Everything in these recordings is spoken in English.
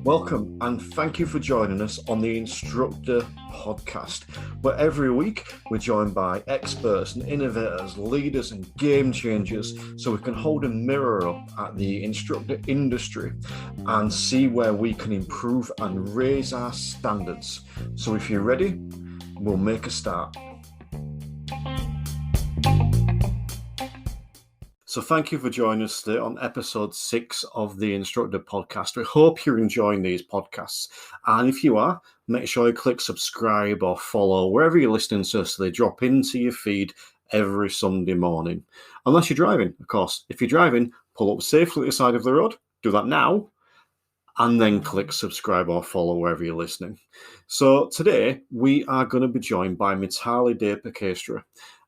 Welcome and thank you for joining us on the Instructor podcast, where every week we're joined by experts and innovators, leaders and game changers, so we can hold a mirror up at the instructor industry and see where we can improve and raise our standards. So if you're ready, we'll make a start. So thank you for joining us today on episode 6 of the Instructor podcast. We hope you're enjoying these podcasts. And if you are, make sure you click subscribe or follow wherever you're listening to us so they drop into your feed every Sunday morning. Unless you're driving, of course. If you're driving, pull up safely at the side of the road. Do that now. And then click subscribe or follow wherever you're listening. So today we are going to be joined by Mitali Deypurkaystha.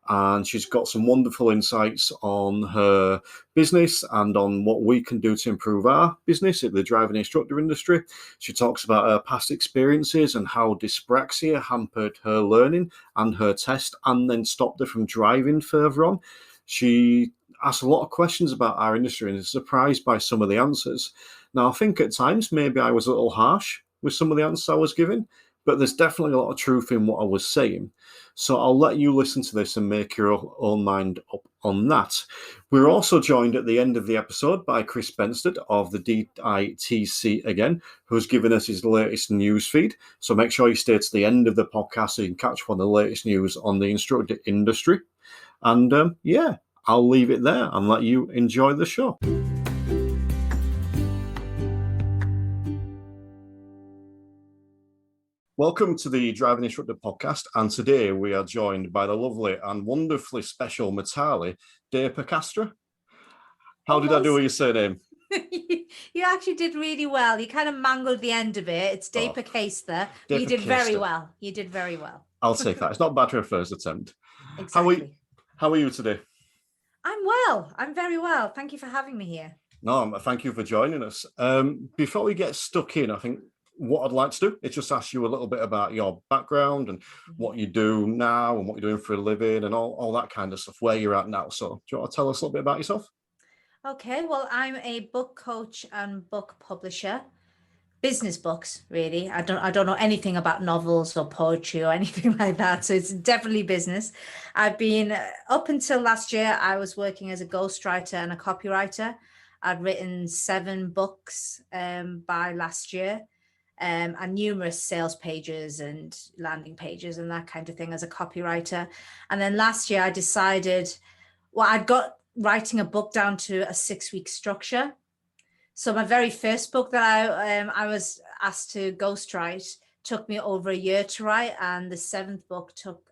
And she's got some wonderful insights on her business and on what we can do to improve our business at the driving instructor industry. She talks about her past experiences and how dyspraxia hampered her learning and her test and then stopped her from driving further on. She asked a lot of questions about our industry and is surprised by some of the answers. Now, I think at times maybe I was a little harsh with some of the answers I was giving, but there's definitely a lot of truth in what I was saying. So I'll let you listen to this and make your own mind up on that. We're also joined at the end of the episode by Chris Benstead of the DITC again, who's given us his latest news feed. So make sure you stay to the end of the podcast so you can catch one of the latest news on the instructor industry. And I'll leave it there and let you enjoy the show. Welcome to the Driving Instructor podcast, and today we are joined by the lovely and wonderfully special Mitali Deypurkaystha. How did I do with your surname? You actually did really well. You kind of mangled the end of it. It's Deypurkaystha. You did very well. You did very well. I'll take that. It's not bad for a first attempt. Exactly. How are you today? I'm well. I'm very well. Thank you for having me here. No, thank you for joining us. Before we get stuck in, I think what I'd like to do is just ask you a little bit about your background and what you do now and what you're doing for a living and all that kind of stuff, where you're at now. So do you want to tell us a little bit about yourself? Okay, well, I'm a book coach and book publisher. Business books, really. I don't know anything about novels or poetry or anything like that. So it's definitely business. I've been, up until last year, I was working as a ghostwriter and a copywriter. I'd written 7 books by last year. And numerous sales pages and landing pages and that kind of thing as a copywriter. And then last year I decided, I'd got writing a book down to a 6-week structure. So my very first book that I was asked to ghostwrite took me over a year to write. And the 7th book took,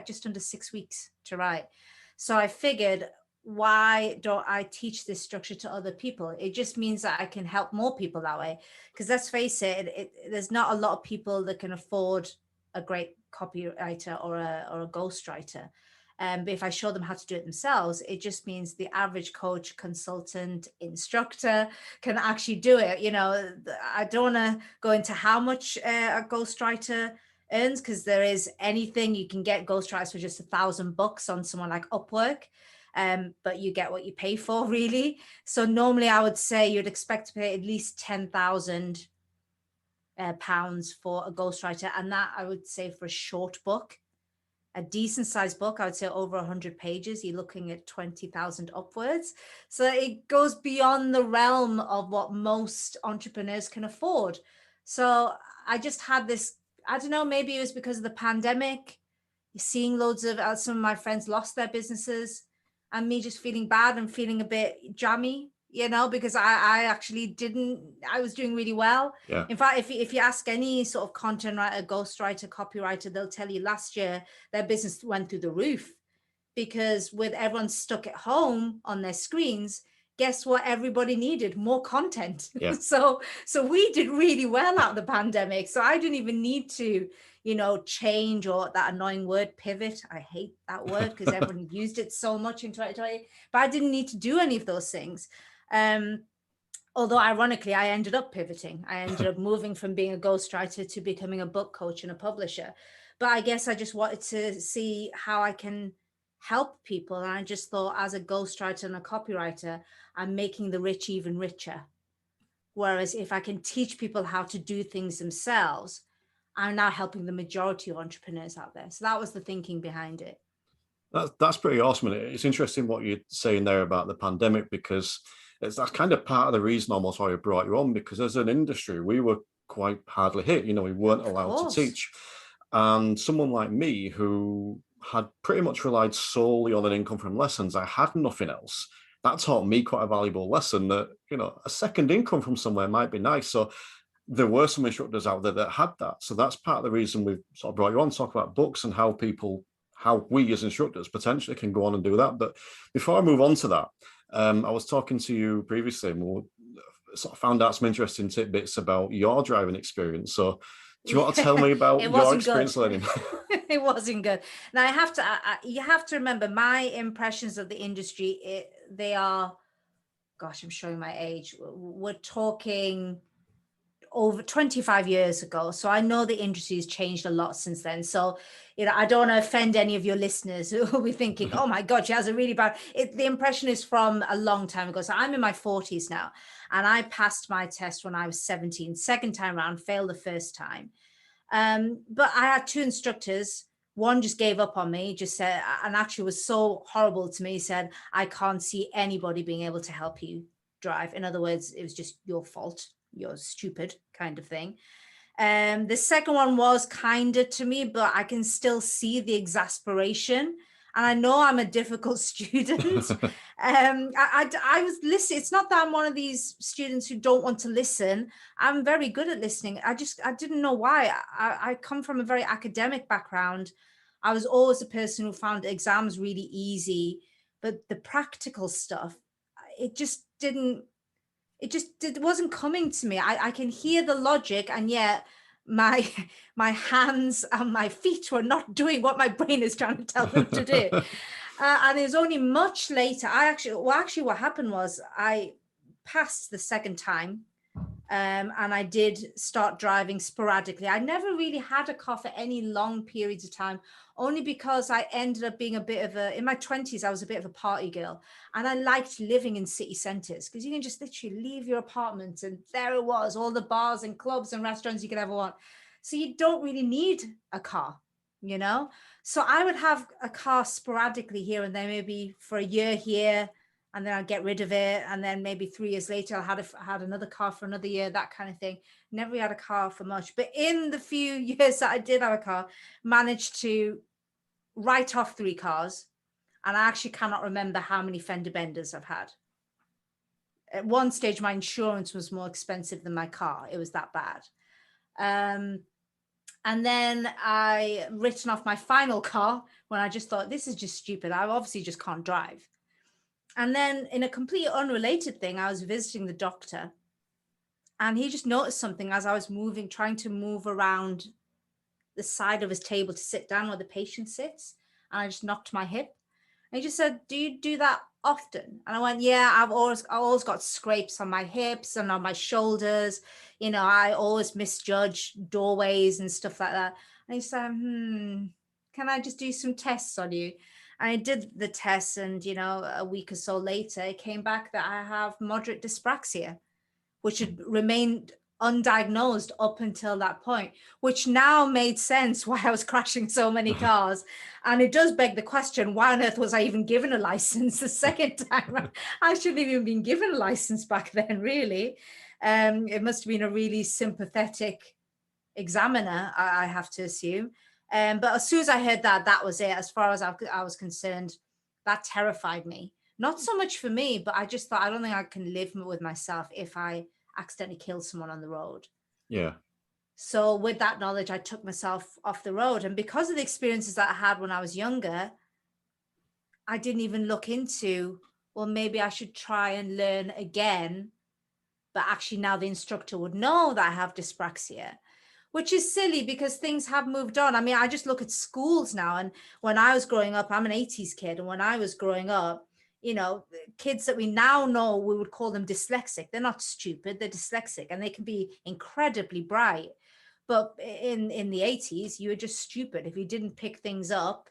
just under 6 weeks to write. So I figured, why don't I teach this structure to other people? It just means that I can help more people that way. Because let's face it, there's not a lot of people that can afford a great copywriter or a ghostwriter. But if I show them how to do it themselves, it just means the average coach, consultant, instructor can actually do it. You know, I don't want to go into how much a ghostwriter earns, because there is anything you can get ghostwriters for just $1,000 on someone like Upwork. But you get what you pay for, really. So normally I would say you'd expect to pay at least £10,000 for a ghostwriter. And that I would say for a short book, a decent sized book, I would say over 100 pages, you're looking at 20,000 upwards. So it goes beyond the realm of what most entrepreneurs can afford. So I just had this, I don't know, maybe it was because of the pandemic, seeing loads of some of my friends lost their businesses. And me just feeling bad and feeling a bit jammy, because I actually I was doing really well. Yeah. In fact, if you ask any sort of content writer, ghostwriter, copywriter, they'll tell you last year their business went through the roof, because with everyone stuck at home on their screens, guess what? Everybody needed more content. Yeah. So we did really well out of the pandemic. So I didn't even need to, change, or that annoying word, pivot. I hate that word because everyone used it so much in 2020, but I didn't need to do any of those things. Although ironically, I ended up pivoting. I ended up moving from being a ghostwriter to becoming a book coach and a publisher. But I guess I just wanted to see how I can help people. And I just thought, as a ghostwriter and a copywriter, I'm making the rich even richer. Whereas if I can teach people how to do things themselves, I'm now helping the majority of entrepreneurs out there. So that was the thinking behind it. That's pretty awesome. And it's interesting what you're saying there about the pandemic, because that's kind of part of the reason almost why I brought you on, because as an industry, we were quite hardly hit. We weren't allowed to teach. And someone like me who had pretty much relied solely on an income from lessons, I had nothing else. That taught me quite a valuable lesson that, a second income from somewhere might be nice. So there were some instructors out there that had that. So that's part of the reason we've sort of brought you on to talk about books and how we as instructors potentially can go on and do that. But before I move on to that, I was talking to you previously and we sort of found out some interesting tidbits about your driving experience. So do you want to tell me about your experience learning? It wasn't good. Now you have to remember my impressions of the industry. They are, gosh, I'm showing my age. We're talking over 25 years ago. So I know the industry has changed a lot since then. So, I don't want to offend any of your listeners who will be thinking, oh my God, she has a really bad, the impression is from a long time ago. So I'm in my 40s now, and I passed my test when I was 17, second time around, failed the first time. But I had two instructors. One just gave up on me, just said, and actually was so horrible to me. He said, I can't see anybody being able to help you drive. In other words, it was just your fault. You're stupid, kind of thing. The second one was kinder to me, but I can still see the exasperation. And I know I'm a difficult student. I was listening. It's not that I'm one of these students who don't want to listen. I'm very good at listening. I didn't know why. I come from a very academic background. I was always a person who found exams really easy, but the practical stuff, it just didn't, it wasn't coming to me. I can hear the logic, and yet my hands and my feet were not doing what my brain is trying to tell them to do. And it was only much later. What happened was I passed the second time. And I did start driving sporadically. I never really had a car for any long periods of time, only because I ended up being in my 20s, I was a bit of a party girl. And I liked living in city centers because you can just literally leave your apartment and there it was, all the bars and clubs and restaurants you could ever want. So you don't really need a car, So I would have a car sporadically here and there, maybe for a year here, and then I'd get rid of it. And then maybe 3 years later, I had another car for another year, that kind of thing. Never really had a car for much. But in the few years that I did have a car, managed to write off 3 cars. And I actually cannot remember how many fender benders I've had. At one stage, my insurance was more expensive than my car. It was that bad. And then I written off my final car when I just thought, this is just stupid. I obviously just can't drive. And then in a completely unrelated thing, I was visiting the doctor, and he just noticed something as I was trying to move around the side of his table to sit down where the patient sits. And I just knocked my hip. And he just said, do you do that often? And I went, yeah, I've always got scrapes on my hips and on my shoulders. I always misjudge doorways and stuff like that. And he said, can I just do some tests on you? And I did the tests, and, a week or so later, it came back that I have moderate dyspraxia, which had remained undiagnosed up until that point, which now made sense why I was crashing so many cars. And it does beg the question, why on earth was I even given a license the second time? I shouldn't have even been given a license back then, really. It must have been a really sympathetic examiner, I have to assume. But as soon as I heard that was it. As far as I was concerned, that terrified me. Not so much for me, but I just thought, I don't think I can live with myself if I accidentally kill someone on the road. Yeah. So with that knowledge, I took myself off the road. And because of the experiences that I had when I was younger, I didn't even look into, well, maybe I should try and learn again. But actually now the instructor would know that I have dyspraxia, which is silly because things have moved on. I mean, I just look at schools now. And when I was growing up, I'm an 80s kid. And when I was growing up, kids that we now know, we would call them dyslexic. They're not stupid, they're dyslexic, and they can be incredibly bright. But in the 80s, you were just stupid if you didn't pick things up.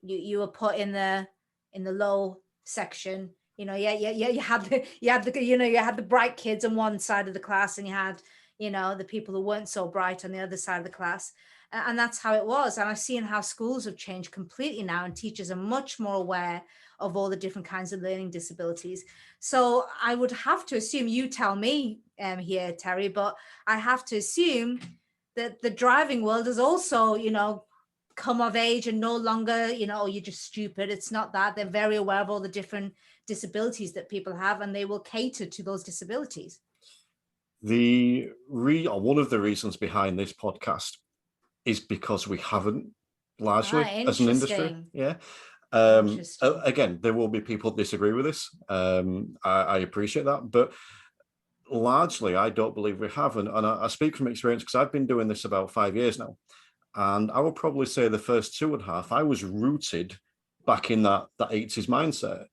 You were put in the low section. You had the bright kids on one side of the class, and you had the people who weren't so bright on the other side of the class. And that's how it was. And I've seen how schools have changed completely now, and teachers are much more aware of all the different kinds of learning disabilities. So I would have to assume, you tell me here, Terry, but I have to assume that the driving world is also, come of age and no longer, you're just stupid. It's not that. They're very aware of all the different disabilities that people have, and they will cater to those disabilities. One of the reasons behind this podcast is because we haven't largely as an industry. Yeah. Again, there will be people disagree with this. I appreciate that, but largely I don't believe we haven't. And I speak from experience because I've been doing this about 5 years now. And I would probably say the first 2.5, I was rooted back in that 80s mindset,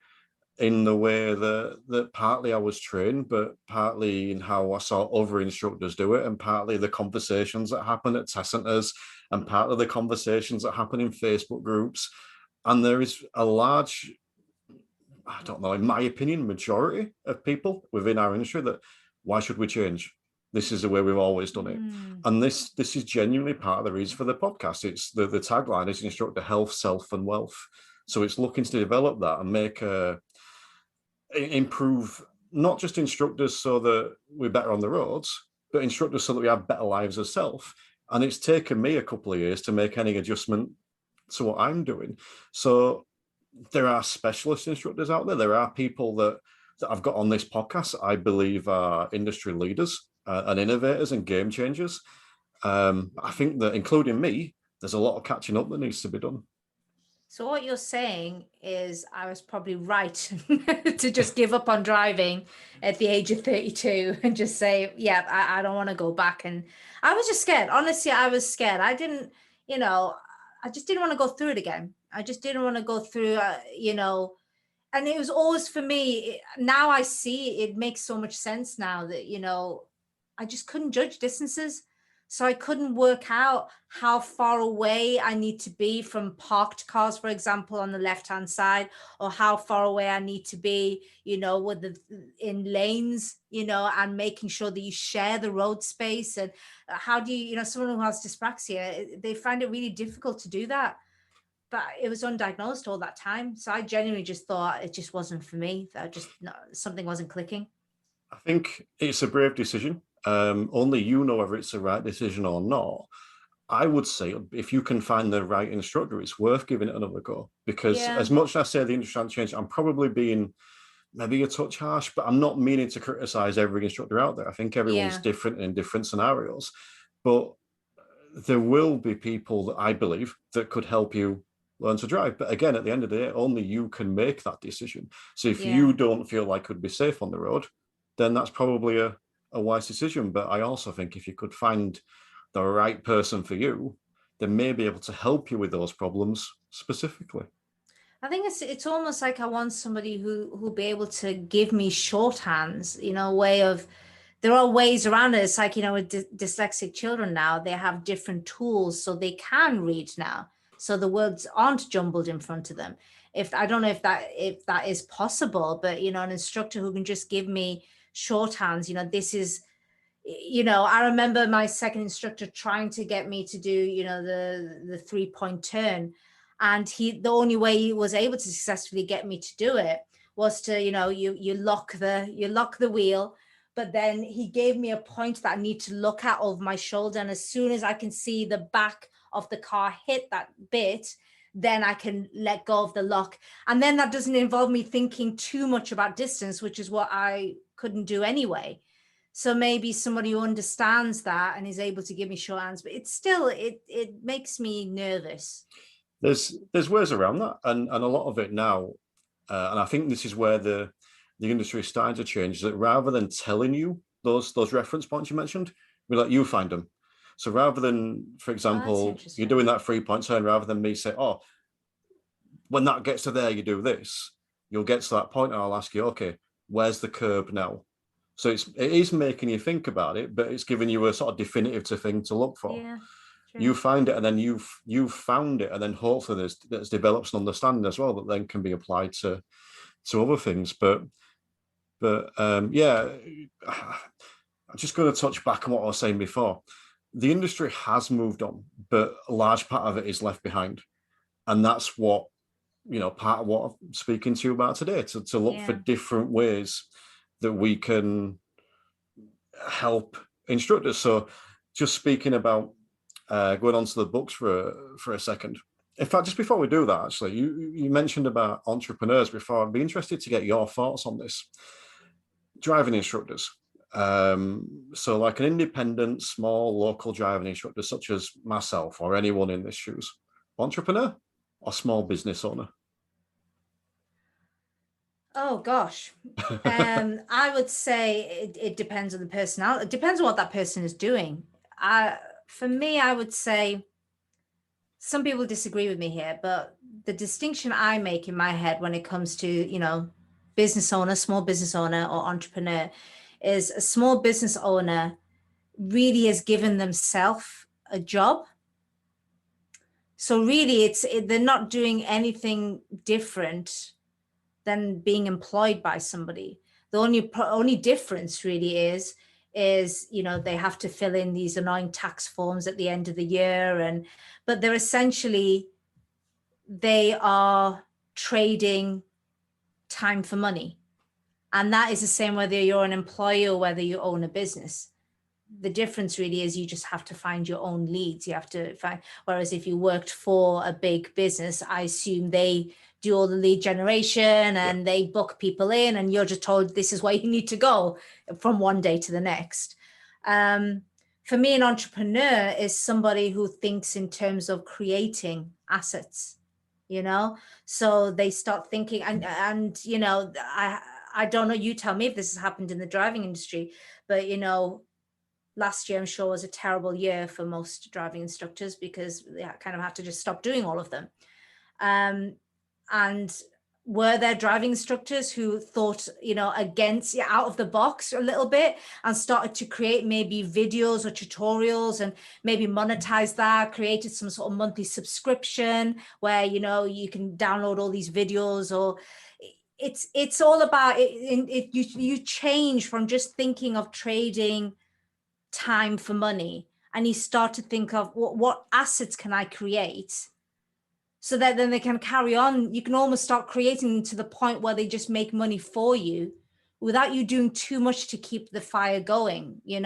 in the way that partly I was trained, but partly in how I saw other instructors do it, and partly the conversations that happen at test centers, and partly the conversations that happen in Facebook groups. And there is a large, I don't know, in my opinion, majority of people within our industry that, why should we change? This is the way we've always done it. And this is genuinely part of the reason for the podcast. It's the tagline is Instructor Health, Self and Wealth. So it's looking to develop that and improve not just instructors so that we're better on the roads, but instructors so that we have better lives as self. And it's taken me a couple of years to make any adjustment to what I'm doing. So there are specialist instructors out there. There are people that I've got on this podcast, I believe are industry leaders and innovators and game changers. I think that, including me, there's a lot of catching up that needs to be done. So what you're saying is I was probably right to just give up on driving at the age of 32 and just say, yeah, I don't want to go back. And I was just scared. Honestly, I was scared. I didn't, I just didn't want to go through it again. I just didn't want to go through, and it was always for me. Now I see it makes so much sense now that, I just couldn't judge distances. So I couldn't work out how far away I need to be from parked cars, for example, on the left-hand side, or how far away I need to be, in lanes, and making sure that you share the road space. And how do you, someone who has dyspraxia, they find it really difficult to do that. But it was undiagnosed all that time. So I genuinely just thought it just wasn't for me. Something wasn't clicking. I think it's a brave decision. Only you know whether it's the right decision or not. I would say if you can find the right instructor, it's worth giving it another go. Because as much as I say the industry hasn't changed, I'm probably being maybe a touch harsh, but I'm not meaning to criticize every instructor out there. I think everyone's different in different scenarios. But there will be people that I believe that could help you learn to drive. But again, at the end of the day, only you can make that decision. So if you don't feel like could be safe on the road, then that's probably a wise decision. But I also think if you could find the right person for you, they may be able to help you with those problems specifically. I think it's almost like I want somebody who'll be able to give me shorthands, a way of, there are ways around it. It's like, with dyslexic children now, they have different tools so they can read now. So the words aren't jumbled in front of them. I don't know if that is possible, but, an instructor who can just give me shorthands, this is, I remember my second instructor trying to get me to do, the 3-point turn. And the only way he was able to successfully get me to do it was to, you lock the wheel, but then he gave me a point that I need to look at over my shoulder. And as soon as I can see the back of the car hit that bit, then I can let go of the lock. And then that doesn't involve me thinking too much about distance, which is what I couldn't do anyway. So maybe somebody who understands that and is able to give me shorthands, but it's still, it makes me nervous. There's ways around that, and a lot of it now, and I think this is where the industry is starting to change, that rather than telling you those reference points you mentioned, we let you find them. So rather than, for example, you're doing that 3-point turn, rather than me say, oh, when that gets to there, you do this, you'll get to that point and I'll ask you, okay, where's the curb now? So it is making you think about it, but it's giving you a sort of definitive thing to look for. Yeah, true. You find it, and then you've found it, and then hopefully there's develops an understanding as well that then can be applied to other things. But yeah, I'm just going to touch back on what I was saying before. The industry has moved on, but a large part of it is left behind, and that's what, part of what I'm speaking to you about today, to look for Yeah. different ways that we can help instructors. So just speaking about going on to the books for a second. In fact, just before we do that, actually, you mentioned about entrepreneurs before. I'd be interested to get your thoughts on this. Driving instructors. So like an independent, small, local driving instructor, such as myself or anyone in this shoes. Entrepreneur or small business owner? Oh gosh. I would say it depends on the personality. It depends on what that person is doing. For me, I would say some people disagree with me here, but the distinction I make in my head when it comes to, business owner, small business owner, or entrepreneur is a small business owner really has given themselves a job. So really they're not doing anything different than being employed by somebody. The only difference really is they have to fill in these annoying tax forms at the end of the year, but they are trading time for money. And that is the same whether you're an employee or whether you own a business. The difference really is you just have to find your own leads. You have to find, whereas if you worked for a big business, I assume they do all the lead generation and they book people in, and you're just told this is where you need to go from one day to the next. For me, an entrepreneur is somebody who thinks in terms of creating assets, so they start thinking, and I don't know, you tell me if this has happened in the driving industry, but last year I'm sure was a terrible year for most driving instructors because they kind of had to just stop doing all of them. And were there driving instructors who thought, against, out of the box a little bit and started to create maybe videos or tutorials and maybe monetize that, created some sort of monthly subscription where, you can download all these videos, or it's all about it. You change from just thinking of trading time for money, and you start to think of what assets can I create so that then they can carry on. You can almost start creating to the point where they just make money for you without you doing too much to keep the fire going, and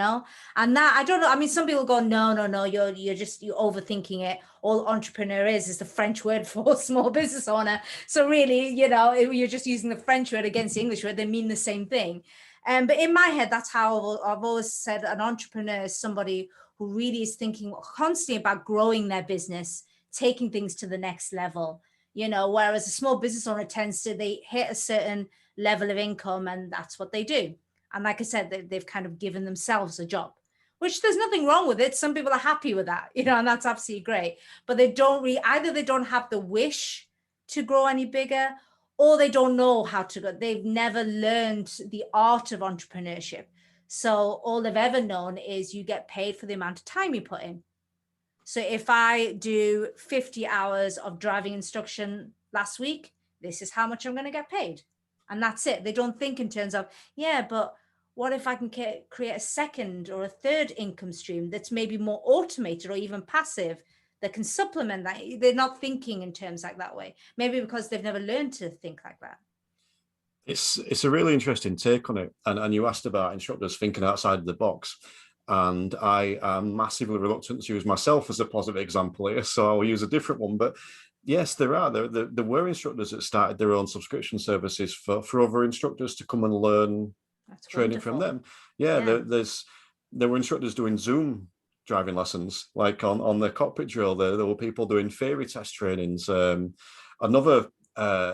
that, I don't know, I mean, some people go, no, you're overthinking it. All entrepreneur is the French word for small business owner, so really, you're just using the French word against the English word. They mean the same thing. But in my head, that's how I've always said an entrepreneur is somebody who really is thinking constantly about growing their business, taking things to the next level, whereas a small business owner they hit a certain level of income and that's what they do. And like I said, they've kind of given themselves a job, which there's nothing wrong with it. Some people are happy with that, and that's absolutely great. But they don't either they don't have the wish to grow any bigger, or they don't know how to go. They've never learned the art of entrepreneurship. So all they've ever known is you get paid for the amount of time you put in. So if I do 50 hours of driving instruction last week, this is how much I'm going to get paid. And that's it. They don't think in terms of, but what if I can create a second or a third income stream that's maybe more automated or even passive that can supplement that? They're not thinking in terms like that way. Maybe because they've never learned to think like that. It's a really interesting take on it. And you asked about instructors thinking outside the box. And I am massively reluctant to use myself as a positive example here, so I'll use a different one. But yes, there were instructors that started their own subscription services for other instructors to come and learn training from them. Yeah. There were instructors doing Zoom driving lessons, like on the cockpit drill. There were people doing theory test trainings. Another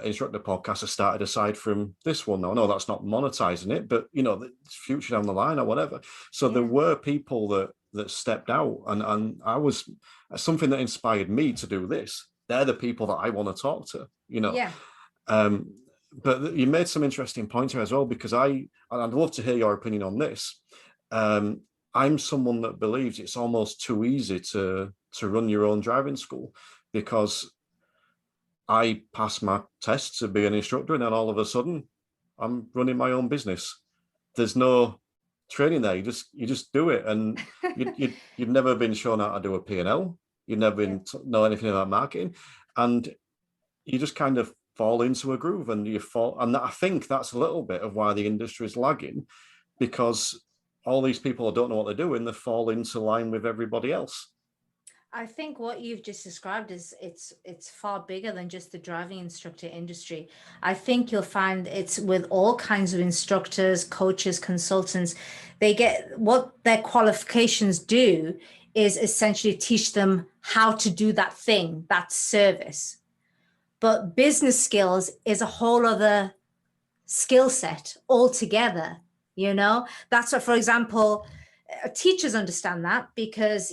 instructor podcast has started aside from this one. No, that's not monetizing it, but it's future down the line or whatever. So there were people that stepped out, and I was something that inspired me to do this. They're the people that I want to talk to, But you made some interesting points here as well, because and I'd love to hear your opinion on this. Um, I'm someone that believes it's almost too easy to run your own driving school, because I pass my tests to be an instructor, and then all of a sudden I'm running my own business. There's no training there. You just do it, and you've never been shown how to do a P&L. You've never Yeah. been know anything about marketing, and you just kind of fall into a groove, and you fall. And I think that's a little bit of why the industry is lagging, because all these people don't know what they're doing. They fall into line with everybody else. I think what you've just described is it's far bigger than just the driving instructor industry. I think you'll find it's with all kinds of instructors, coaches, consultants. They get what their qualifications do is essentially teach them how to do that thing, that service. But business skills is a whole other skill set altogether. That's what, for example, teachers understand that, because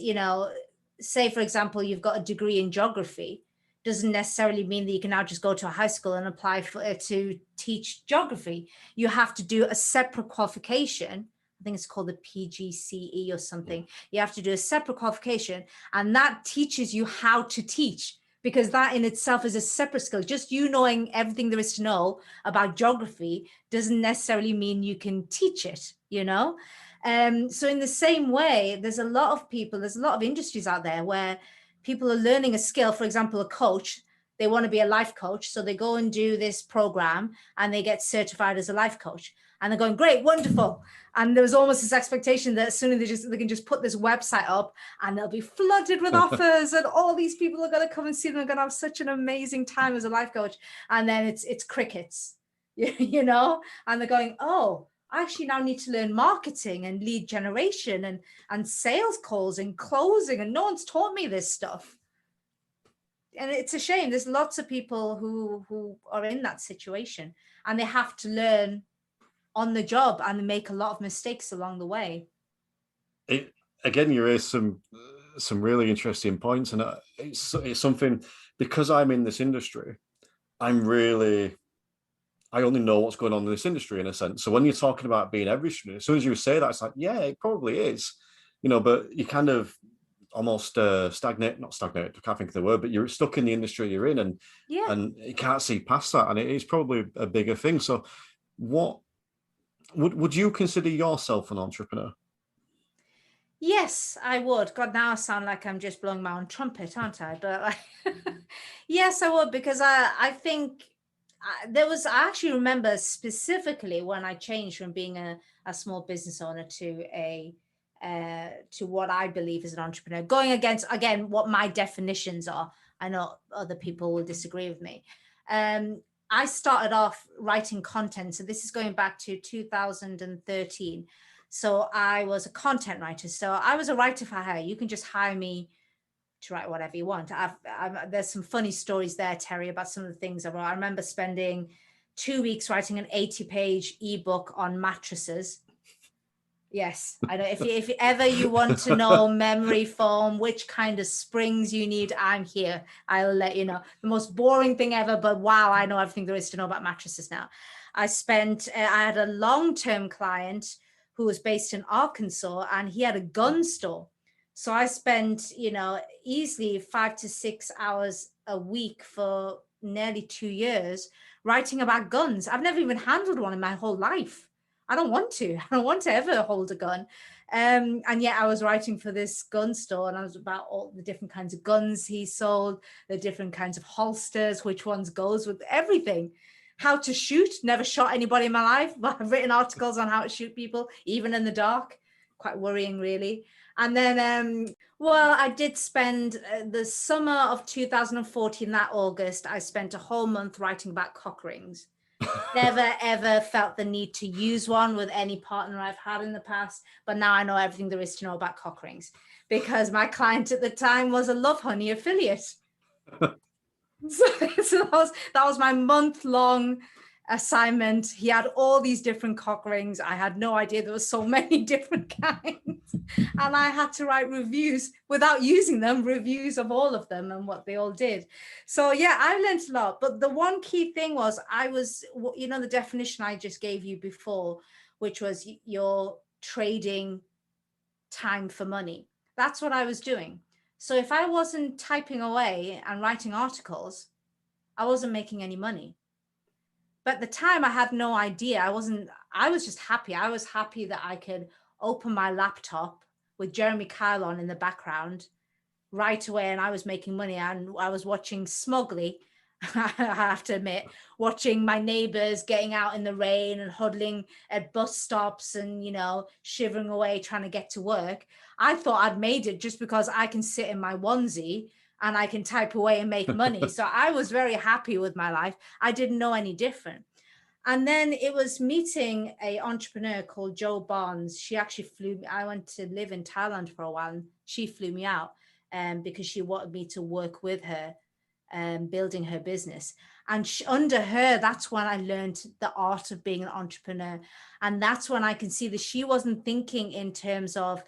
say for example you've got a degree in geography, doesn't necessarily mean that you can now just go to a high school and apply to teach geography. You have to do a separate qualification. I think it's called the PGCE or something. You have to do a separate qualification, and that teaches you how to teach, because that in itself is a separate skill. Just you knowing everything there is to know about geography doesn't necessarily mean you can teach it. So in the same way, there's a lot of industries out there where people are learning a skill. For example, a coach, they want to be a life coach. So they go and do this program and they get certified as a life coach. And they're going, great, wonderful. And there was almost this expectation that as soon as they can just put this website up and they'll be flooded with offers, and all these people are going to come and see them. They're going to have such an amazing time as a life coach. And then it's crickets, and they're going, oh, I actually now need to learn marketing and lead generation and sales calls and closing, and no one's taught me this stuff. And it's a shame. There's lots of people who are in that situation, and they have to learn on the job, and they make a lot of mistakes along the way. Again, you raised some really interesting points, and it's something, because I'm in this industry, I only know what's going on in this industry, in a sense. So when you're talking about being every student, as soon as you say that, it's like, yeah, it probably is, but you kind of almost not stagnate, I can't think of the word, but you're stuck in the industry you're in, and you can't see past that. And it is probably a bigger thing. So what would you consider yourself an entrepreneur? Yes, I would. God, now I sound like I'm just blowing my own trumpet, aren't I? But yes, I would, because I think I actually remember specifically when I changed from being a small business owner to what I believe is an entrepreneur, going against, again, what my definitions are. I know other people will disagree with me. I started off writing content. So this is going back to 2013. So I was a content writer. So I was a writer for hire. You can just hire me to write whatever you want. There's some funny stories there, Terry, about some of the things I wrote. I remember spending 2 weeks writing an 80-page ebook on mattresses. Yes, I know. If ever you want to know memory foam, which kind of springs you need, I'm here. I'll let you know. The most boring thing ever, but wow, I know everything there is to know about mattresses now. I had a long-term client who was based in Arkansas, and he had a gun store. So I spent, easily 5 to 6 hours a week for nearly 2 years writing about guns. I've never even handled one in my whole life. I don't want to ever hold a gun. And yet I was writing for this gun store, and I was about all the different kinds of guns he sold, the different kinds of holsters, which ones goes with everything. How to shoot, never shot anybody in my life, but I've written articles on how to shoot people, even in the dark. Quite worrying, really. And then, I did spend the summer of 2014, that August, I spent a whole month writing about cock rings. Never, ever felt the need to use one with any partner I've had in the past. But now I know everything there is to know about cock rings, because my client at the time was a Love Honey affiliate. So that was my month-long assignment. He had all these different cock rings. I had no idea there were so many different kinds. And I had to write reviews without using them, reviews of all of them and what they all did. So yeah, I learned a lot. But the one key thing was the definition I just gave you before, which was you're trading time for money. That's what I was doing. So if I wasn't typing away and writing articles, I wasn't making any money. But at the time I had no idea. I was just happy. I was happy that I could open my laptop with Jeremy Kyle on in the background right away, and I was making money, and I was watching smugly, I have to admit, watching my neighbors getting out in the rain and huddling at bus stops and, shivering away trying to get to work. I thought I'd made it just because I can sit in my onesie and I can type away and make money. So I was very happy with my life. I didn't know any different. And then it was meeting an entrepreneur called Jo Barnes. She actually flew me. I went to live in Thailand for a while, and she flew me out because she wanted me to work with her, building her business. And under her, that's when I learned the art of being an entrepreneur. And that's when I can see that she wasn't thinking in terms of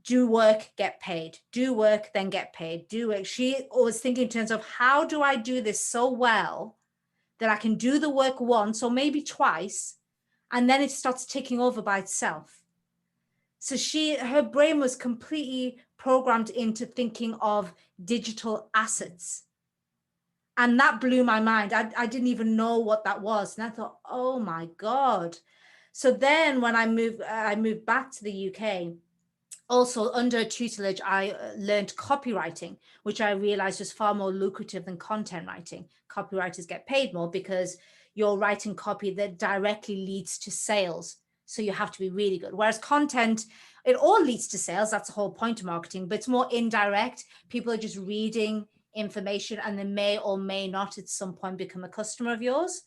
do work, get paid, do work, then get paid, do work. She was thinking in terms of how do I do this so well that I can do the work once or maybe twice, and then it starts ticking over by itself. So her brain was completely programmed into thinking of digital assets. And that blew my mind. I didn't even know what that was. And I thought, oh my God. So then when I moved back to the UK, also under tutelage, I learned copywriting, which I realized was far more lucrative than content writing. Copywriters get paid more because you're writing copy that directly leads to sales. So you have to be really good. Whereas content, it all leads to sales. That's the whole point of marketing, but it's more indirect. People are just reading information and they may or may not at some point become a customer of yours.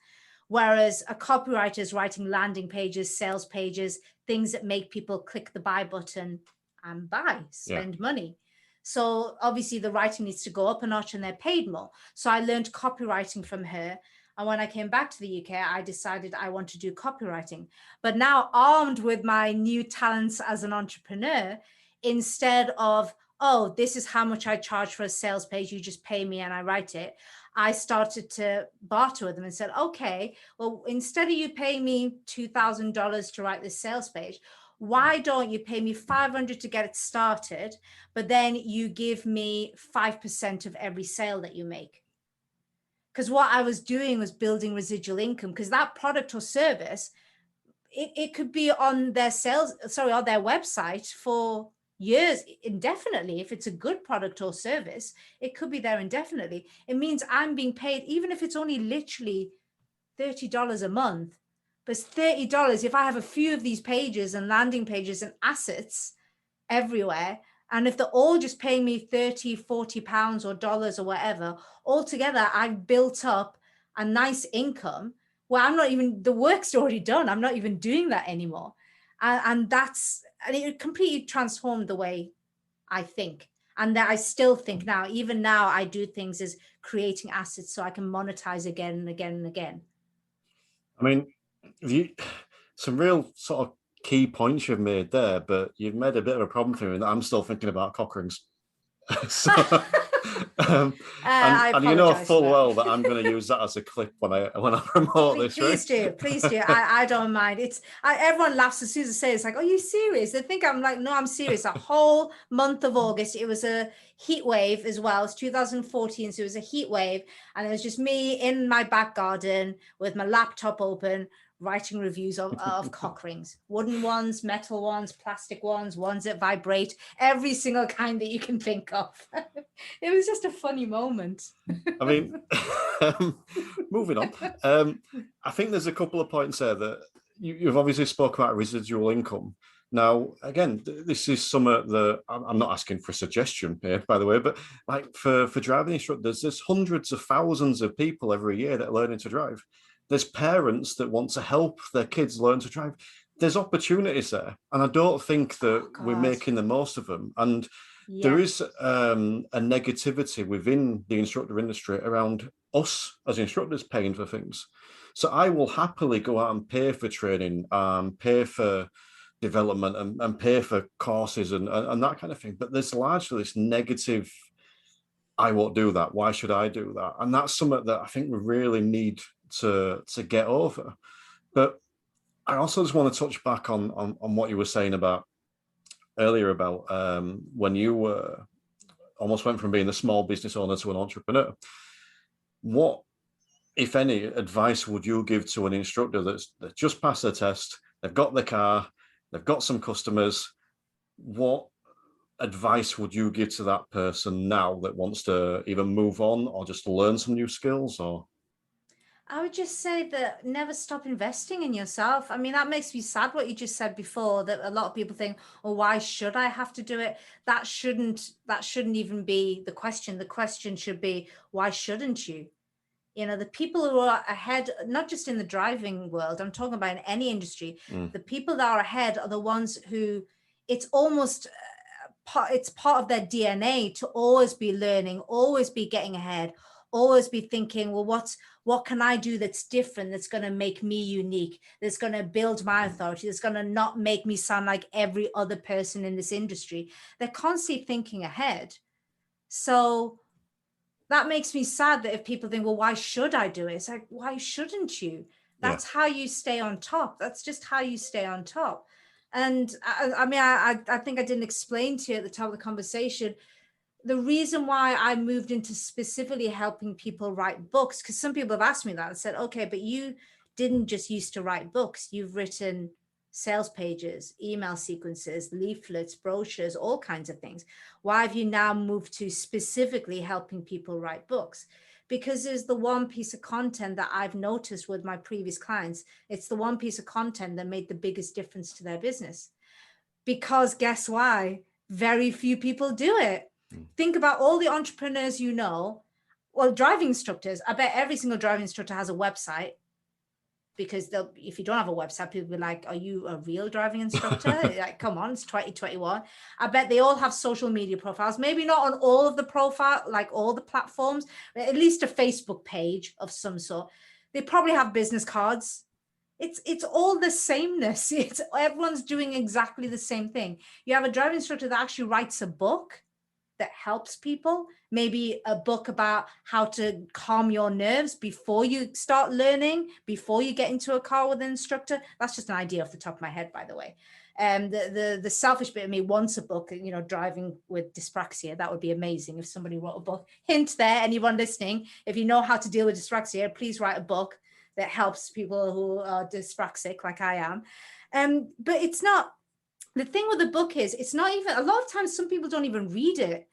Whereas a copywriter is writing landing pages, sales pages, things that make people click the buy button and spend money. So obviously the writing needs to go up a notch and they're paid more. So I learned copywriting from her. And when I came back to the UK, I decided I want to do copywriting. But now armed with my new talents as an entrepreneur, instead of, oh, this is how much I charge for a sales page, you just pay me and I write it, I started to barter with them and said, okay, well, instead of you paying me $2,000 to write this sales page, why don't you pay me $500 to get it started, but then you give me 5% of every sale that you make? Because what I was doing was building residual income, because that product or service, it could be on their on their website for years, indefinitely. If it's a good product or service, it could be there indefinitely. It means I'm being paid, even if it's only literally $30 a month. But it's $30 if I have a few of these pages and landing pages and assets everywhere. And if they're all just paying me 30, 40 pounds or dollars or whatever, altogether, I've built up a nice income where the work's already done. I'm not even doing that anymore. And it completely transformed the way I think. And that I still think now, even now, I do things as creating assets so I can monetize again and again and again. I mean, some real sort of key points you've made there, but you've made a bit of a problem for me that I'm still thinking about cock rings. So, and you know full well that I'm going to use that as a clip when I promote this. Please do. I don't mind. Everyone laughs as soon as I say it. It's like, are you serious? They think I'm like, no, I'm serious. A whole month of August, it was a heat wave as well. It's 2014, so it was a heat wave, and it was just me in my back garden with my laptop open, writing reviews of cock rings, wooden ones, metal ones, plastic ones that vibrate, every single kind that you can think of. It was just a funny moment. I mean, moving on. I think there's a couple of points there that you've obviously spoke about residual income. Now, again, this is something that I'm not asking for a suggestion here, by the way, but like for driving instructors, there's hundreds of thousands of people every year that are learning to drive. There's parents that want to help their kids learn to drive. There's opportunities there. And I don't think that we're making the most of them. And there Yeah. is a negativity within the instructor industry around us as instructors paying for things. So I will happily go out and pay for training, pay for development, and pay for courses and that kind of thing. But there's largely this negative, I won't do that. Why should I do that? And that's something that I think we really need to get over. But I also just want to touch back on what you were saying about earlier about when you were almost went from being a small business owner to an entrepreneur. What, if any, advice would you give to an instructor that's just passed their test, they've got the car, they've got some customers? What advice would you give to that person now that wants to either move on or just learn some new skills? Or I would just say that never stop investing in yourself. I mean, that makes me sad what you just said before, that a lot of people think, oh, why should I have to do it? That shouldn't even be the question. The question should be, why shouldn't you? You know, the people who are ahead, not just in the driving world, I'm talking about in any industry, the people that are ahead are the ones who it's almost it's part of their DNA to always be learning, always be getting ahead, always be thinking, well, what can I do that's different, that's going to make me unique, that's going to build my authority, that's going to not make me sound like every other person in this industry. They're constantly thinking ahead. So that makes me sad that if people think, well, why should I do it? It's like, why shouldn't you? yeah, That's how you stay on top. That's just how you stay on top. And I think I didn't explain to you at the top of the conversation the reason why I moved into specifically helping people write books, because some people have asked me that and said, okay, but you didn't just used to write books, you've written sales pages, email sequences, leaflets, brochures, all kinds of things. Why have you now moved to specifically helping people write books? Because there's the one piece of content that I've noticed with my previous clients. It's the one piece of content that made the biggest difference to their business. Because guess why? Very few people do it. Think about all the entrepreneurs you know. Well, driving instructors, I bet every single driving instructor has a website, because if you don't have a website, people will be like, are you a real driving instructor? Like, come on, it's 2021. I bet they all have social media profiles, maybe not on all of the profile, like all the platforms, but at least a Facebook page of some sort. They probably have business cards. It's all the sameness. It's everyone's doing exactly the same thing. You have a driving instructor that actually writes a book that helps people, maybe a book about how to calm your nerves before you start learning, before you get into a car with an instructor. That's just an idea off the top of my head, by the way. The selfish bit of me wants a book, you know, driving with dyspraxia. That would be amazing if somebody wrote a book. Hint there, anyone listening, if you know how to deal with dyspraxia, please write a book that helps people who are dyspraxic like I am. But it's not, the thing with the book is, it's not even, a lot of times some people don't even read it.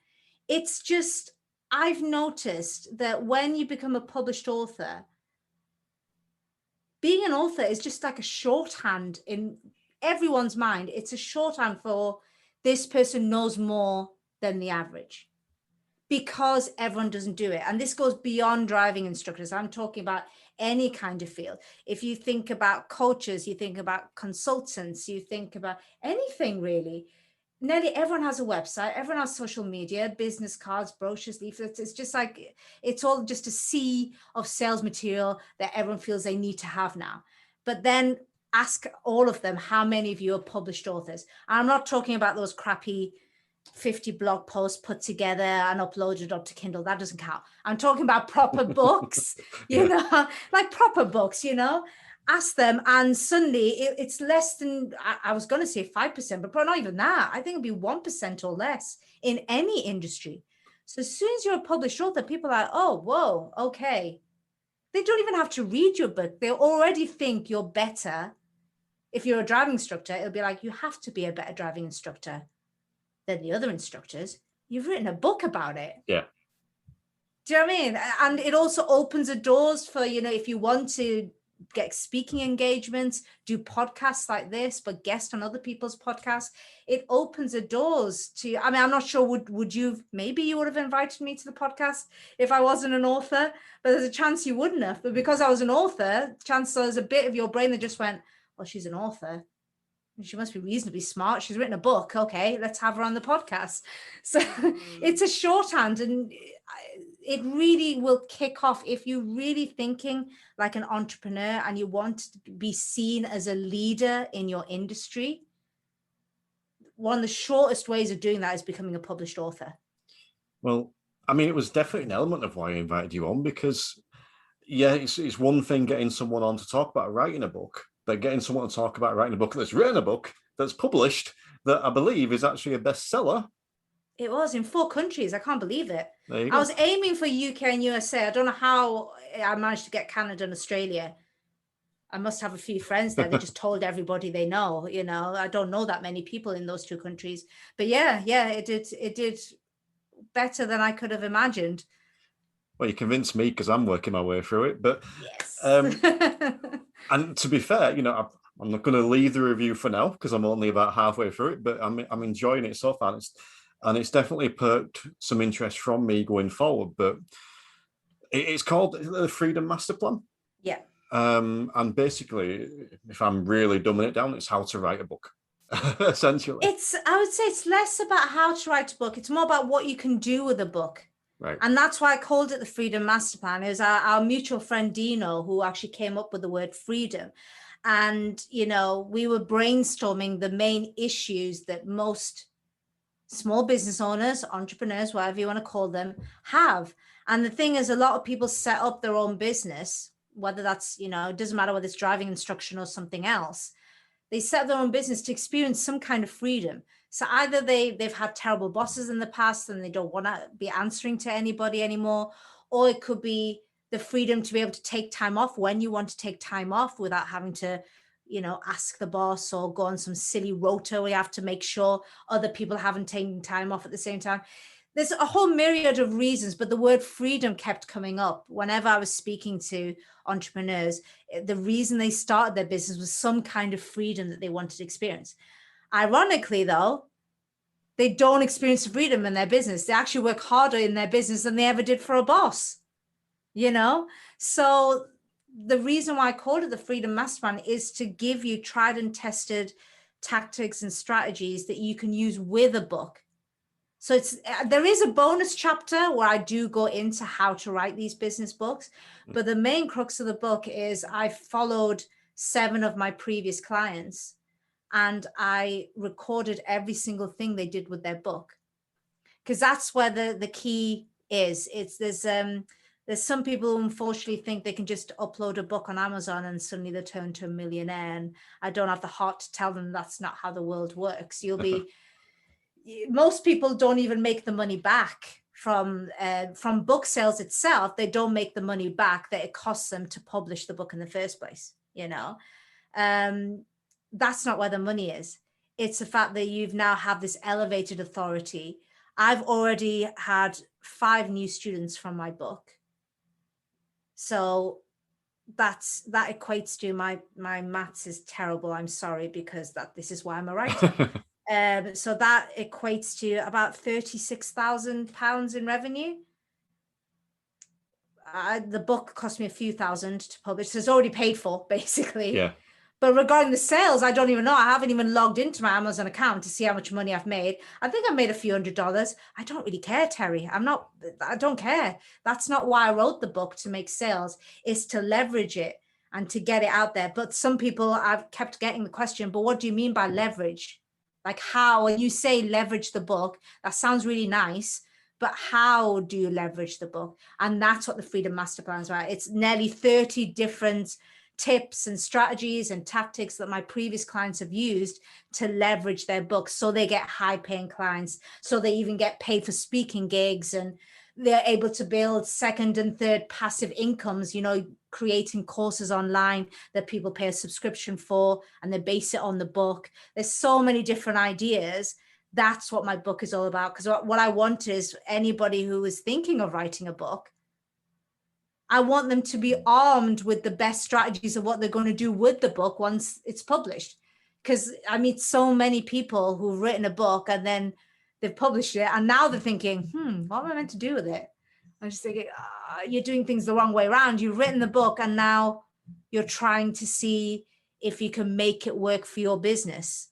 It's just, I've noticed that when you become a published author, being an author is just like a shorthand in everyone's mind. It's a shorthand for this person knows more than the average, because everyone doesn't do it. And this goes beyond driving instructors. I'm talking about any kind of field. If you think about coaches, you think about consultants, you think about anything really. Nearly everyone has a website, everyone has social media, business cards, brochures, leaflets. It's just like, it's all just a sea of sales material that everyone feels they need to have now. But then ask all of them, how many of you are published authors? I'm not talking about those crappy 50 blog posts put together and uploaded up to Kindle. That doesn't count. I'm talking about proper books, you know, like proper books, you know. Ask them, and suddenly it's less than, I was going to say 5%, but probably not even that. I think it'd be 1% or less in any industry. So as soon as you're a published author, people are like, oh, whoa, okay. They don't even have to read your book. They already think you're better. If you're a driving instructor, it'll be like, you have to be a better driving instructor than the other instructors. You've written a book about it. yeah. Do you know what I mean? And it also opens the doors for, you know, if you want to get speaking engagements, do podcasts like this, but guest on other people's podcasts, it opens the doors to, I mean, I'm not sure, would you, maybe you would have invited me to the podcast if I wasn't an author, but there's a chance you wouldn't have. But because I was an author, chances there's a bit of your brain that just went, well, she's an author. She must be reasonably smart. She's written a book. Okay, let's have her on the podcast. So it's a shorthand, and it really will kick off if you're really thinking like an entrepreneur and you want to be seen as a leader in your industry. One of the shortest ways of doing that is becoming a published author. Well, I mean, it was definitely an element of why I invited you on, because yeah, it's one thing getting someone on to talk about writing a book, but getting someone to talk about writing a book that's written a book that's published, that I believe is actually a bestseller. It was in 4 countries. I can't believe it. There you I go. was aiming for UK and USA. I don't know how I managed to get Canada and Australia. I must have a few friends there. They just told everybody they know, you know. I don't know that many people in those 2 countries. But yeah, it did better than I could have imagined. Well, you convinced me because I'm working my way through it. But Yes. and to be fair, you know, I'm not going to leave the review for now because I'm only about halfway through it. But I'm enjoying it so far, and it's definitely perked some interest from me going forward. But it's called the Freedom Master Plan. Yeah. And basically, if I'm really dumbing it down, it's how to write a book, essentially. I would say it's less about how to write a book. It's more about what you can do with a book. Right. And that's why I called it the Freedom Master Plan. It was our mutual friend Dino who actually came up with the word freedom. And, you know, we were brainstorming the main issues that most small business owners, entrepreneurs, whatever you want to call them, have. And the thing is, a lot of people set up their own business, whether that's, you know, it doesn't matter whether it's driving instruction or something else. They set their own business to experience some kind of freedom. So either they've had terrible bosses in the past and they don't want to be answering to anybody anymore, or it could be the freedom to be able to take time off when you want to take time off without having to, you know, ask the boss or go on some silly rota where you have to make sure other people haven't taken time off at the same time. There's a whole myriad of reasons, but the word freedom kept coming up whenever I was speaking to entrepreneurs. The reason they started their business was some kind of freedom that they wanted to experience. Ironically, though, they don't experience freedom in their business. They actually work harder in their business than they ever did for a boss, you know? So the reason why I called it the Freedom Master Plan is to give you tried and tested tactics and strategies that you can use with a book. So there is a bonus chapter where I do go into how to write these business books, but the main crux of the book is I followed 7 of my previous clients and I recorded every single thing they did with their book, because that's where the key is. There's some people who unfortunately think they can just upload a book on Amazon and suddenly they turn to a millionaire, and I don't have the heart to tell them that's not how the world works. Most people don't even make the money back from book sales itself. They don't make the money back that it costs them to publish the book in the first place, you know. That's not where the money is. It's the fact that you've now have this elevated authority. I've already had 5 new students from my book. So that equates to my maths is terrible. I'm sorry, because this is why I'm a writer. So that equates to about £36,000 in revenue. The book cost me a few thousand to publish, so it's already paid for, basically. Yeah. But regarding the sales, I don't even know. I haven't even logged into my Amazon account to see how much money I've made. I think I made a few $100s. I don't really care, Terry. I don't care. That's not why I wrote the book, to make sales. It's to leverage it and to get it out there. But some people, I've kept getting the question, but what do you mean by leverage? Like, how, when you say leverage the book, that sounds really nice, but how do you leverage the book? And that's what the Freedom Master Plan is, right? It's nearly 30 different tips and strategies and tactics that my previous clients have used to leverage their books, so they get high paying clients, so they even get paid for speaking gigs, and they're able to build second and third passive incomes, you know, creating courses online that people pay a subscription for and they base it on the book. There's so many different ideas. That's what my book is all about, because what I want is anybody who is thinking of writing a book, I want them to be armed with the best strategies of what they're going to do with the book once it's published. Because I meet so many people who've written a book and then they've published it, and now they're thinking, what am I meant to do with it? I'm just thinking, you're doing things the wrong way around. You've written the book and now you're trying to see if you can make it work for your business.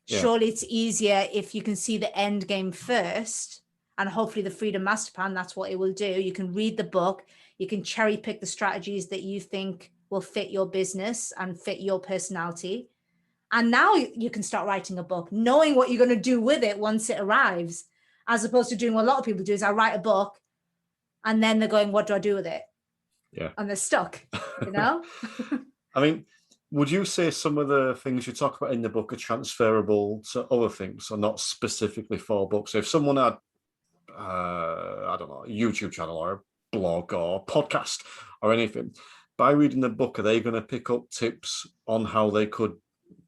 Yeah. Surely it's easier if you can see the end game first, and hopefully the Freedom Master Plan, that's what it will do. You can read the book, you can cherry pick the strategies that you think will fit your business and fit your personality. And now you can start writing a book, knowing what you're going to do with it once it arrives, as opposed to doing what a lot of people do is I write a book and then they're going, what do I do with it? Yeah. And they're stuck, you know? I mean, would you say some of the things you talk about in the book are transferable to other things, or not specifically for books? So if someone had, I don't know, a YouTube channel or a blog or podcast or anything, by reading the book, are they going to pick up tips on how they could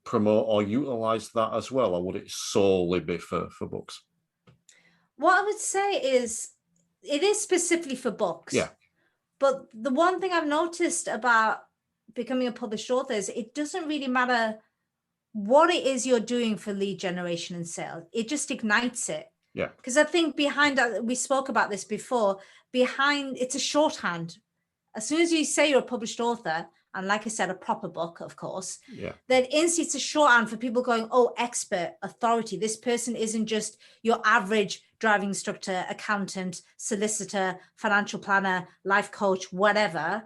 promote or utilize that as well, or would it solely be for books? What I would say is it is specifically for books. Yeah. But the one thing I've noticed about becoming a published author is it doesn't really matter what it is you're doing for lead generation and sales. It just ignites it. Yeah. Because I think behind, we spoke about this before, behind, it's a shorthand. As soon as you say you're a published author, and like I said, a proper book, of course, Yeah. then instantly it's a shorthand for people going, oh, expert, authority. This person isn't just your average driving instructor, accountant, solicitor, financial planner, life coach, whatever.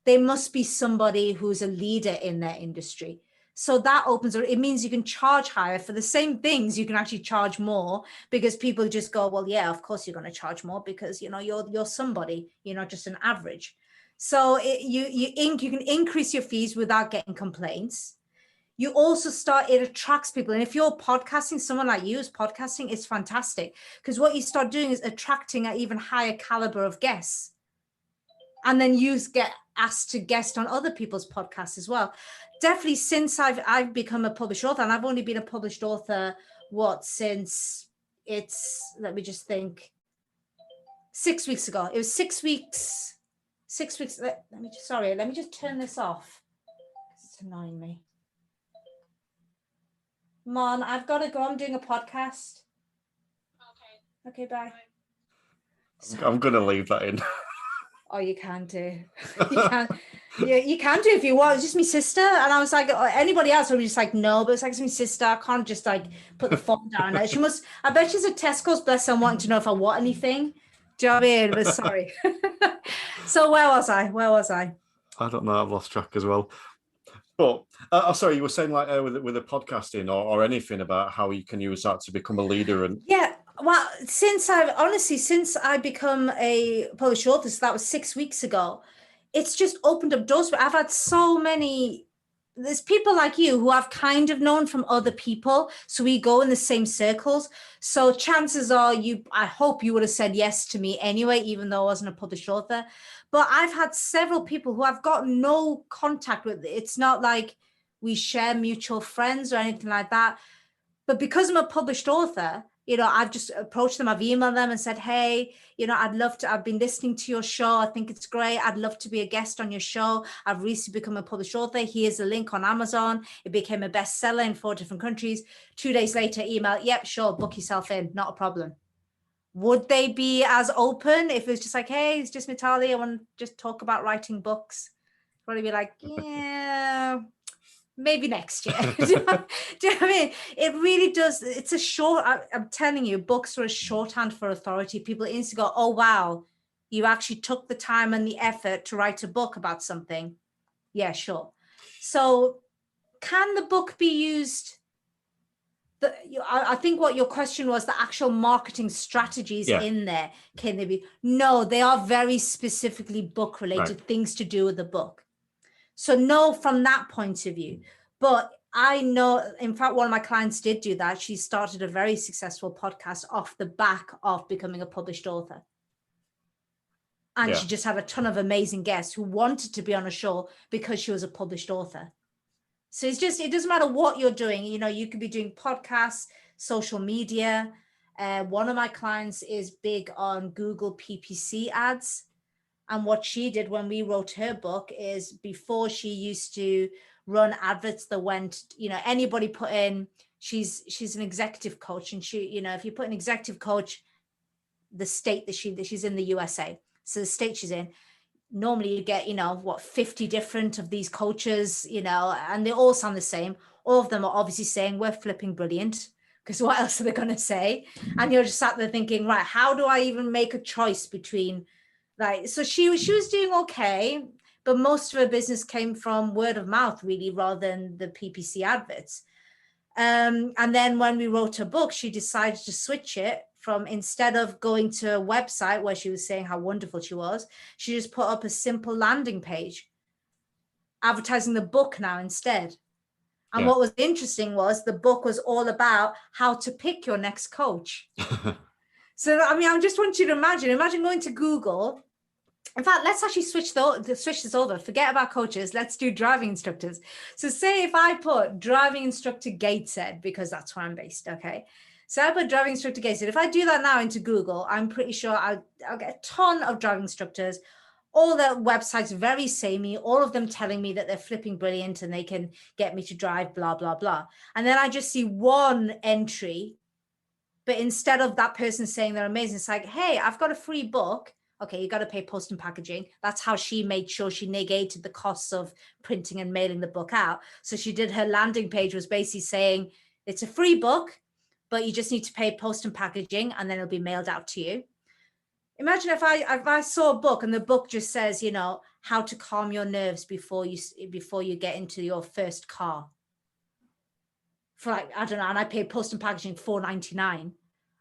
They must be somebody who's a leader in their industry. So that opens, it means you can charge higher for the same things. You can actually charge more because people just go, well, yeah, of course you're going to charge more because, you know, you're somebody, you're not just an average. So you can increase your fees without getting complaints. You also it attracts people. And if you're podcasting, someone like you is podcasting, it's fantastic because what you start doing is attracting an even higher caliber of guests. And then you get asked to guest on other people's podcasts as well. Definitely since I've become a published author, and I've only been a published author, since let me just think, 6 weeks ago. It was 6 weeks. 6 weeks. Let me just turn this off. It's annoying me. Mon, I've got to go. I'm doing a podcast. Okay, bye. I'm going to leave that in. Oh, you can do. You can. Yeah, you can do if you want. It's just my sister. And I was like, anybody else would be just like, no, but it's like, it's my sister. I can't just like put the phone down. I bet she's at Tesco's, bless her, wanting to know if I want anything. Do you know what I mean? But sorry. So where was I? I don't know. I've lost track as well. But sorry, you were saying like with the podcasting or anything about how you can use that to become a leader and yeah. Well, since I become a published author, so that was 6 weeks ago, it's just opened up doors. I've had so many. There's people like you who I've kind of known from other people, so we go in the same circles. So chances are, I hope you would have said yes to me anyway, even though I wasn't a published author. But I've had several people who I've got no contact with. It's not like we share mutual friends or anything like that. But because I'm a published author, you know, I've just approached them. I've emailed them and said, hey, you know, I've been listening to your show. I think it's great. I'd love to be a guest on your show. I've recently become a published author. Here's a link on Amazon. It became a bestseller in 4 different countries. 2 days later, email, yep, sure, book yourself in. Not a problem. Would they be as open if it was just like, hey, it's just Mitali, I want to just talk about writing books? Probably be like, yeah, maybe next year. Do you know what I mean? It really does. It's I'm telling you, books are a shorthand for authority. People instantly go, oh, wow, you actually took the time and the effort to write a book about something. Yeah, sure. So can the book be used? I think what your question was, the actual marketing strategies in there, can they be? No, they are very specifically book related, things to do with the book. So no, from that point of view. But I know, in fact, one of my clients did do that. She started a very successful podcast off the back of becoming a published author. And she just had a ton of amazing guests who wanted to be on a show because she was a published author. So it doesn't matter what you're doing. You know, you could be doing podcasts, social media. One of my clients is big on Google PPC ads. And what she did when we wrote her book is, before, she used to run adverts that went, you know, anybody put in, she's an executive coach. And she, you know, if you put an executive coach, the state that she's in, the USA. So the state she's in, normally you get, you know, 50 different of these coaches, you know, and they all sound the same. all of them are obviously saying we're flipping brilliant, because what else are they going to say? And you're just sat there thinking, right, how do I even make a choice between, like, so she was doing okay, but most of her business came from word of mouth, really, rather than the PPC adverts. And then when we wrote her book, she decided to switch it from, instead of going to a website where she was saying how wonderful she was, she just put up a simple landing page advertising the book now instead. And what was interesting was the book was all about how to pick your next coach. So, I mean, I just want you to imagine going to Google. In fact, let's actually switch this over. Forget about coaches. Let's do driving instructors. So say if I put driving instructor Gateshead, because that's where I'm based, okay? So I put driving instructor Gateshead. If I do that now into Google, I'm pretty sure I'll get a ton of driving instructors. All the websites very samey, all of them telling me that they're flipping brilliant and they can get me to drive, blah, blah, blah. And then I just see one entry, but instead of that person saying they're amazing, it's like, hey, I've got a free book. Okay, you got to pay post and packaging. That's how she made sure she negated the costs of printing and mailing the book out. So she did, her landing page was basically saying it's a free book, but you just need to pay post and packaging and then it'll be mailed out to you. Imagine if I saw a book and the book just says, you know, how to calm your nerves before you get into your first car. For like, I don't know, and I pay post and packaging $4.99.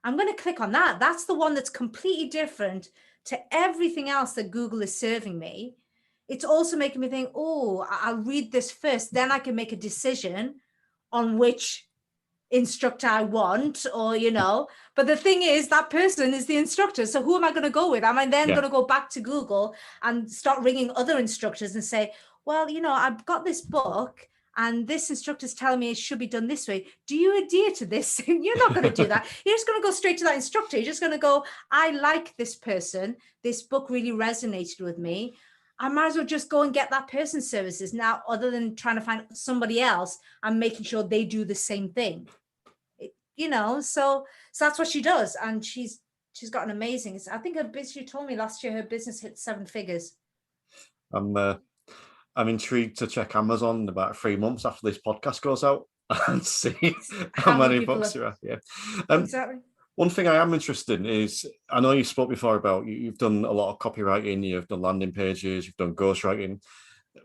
I'm going to click on that. That's the one that's completely different to everything else that Google is serving me. It's also making me think, oh, I'll read this first, then I can make a decision on which instructor I want, or, you know, but the thing is that person is the instructor. So who am I going to go with? Am I then going to go back to Google and start ringing other instructors and say, well, you know, I've got this book and this instructor's telling me it should be done this way. Do you adhere to this? You're not going to do that. You're just going to go straight to that instructor. You're just going to go, I like this person. This book really resonated with me. I might as well just go and get that person's services now, other than trying to find somebody else and making sure they do the same thing. You know, so that's what she does. And she's got an amazing, I think she told me last year her business hit 7 figures. I'm intrigued to check Amazon in about 3 months after this podcast goes out and see how many books there are. Yeah, exactly. One thing I am interested in is, I know you spoke before about you've done a lot of copywriting, you've done landing pages, you've done ghostwriting.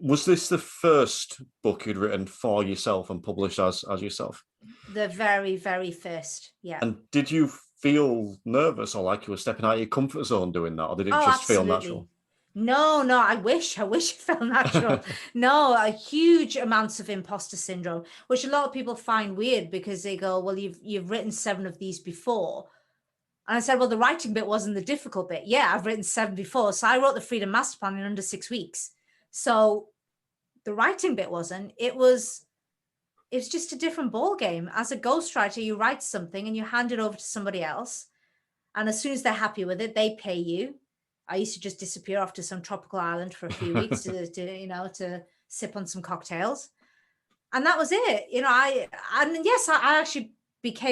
Was this the first book you'd written for yourself and published as yourself? The very, very first, yeah. And did you feel nervous or like you were stepping out of your comfort zone doing that, or did it just absolutely. feel natural? No, I wish it felt natural. No, a huge amounts of imposter syndrome, which a lot of people find weird because they go, well, you've written 7 of these before. And I said, well, the writing bit wasn't the difficult bit. Yeah, I've written 7 before. So I wrote the Freedom Master Plan in under 6 weeks. So the writing bit wasn't. It's just a different ball game. As a ghostwriter, you write something and you hand it over to somebody else. And as soon as they're happy with it, they pay you. I used to just disappear off to some tropical island for a few weeks to sip on some cocktails. And that was it. You know, I actually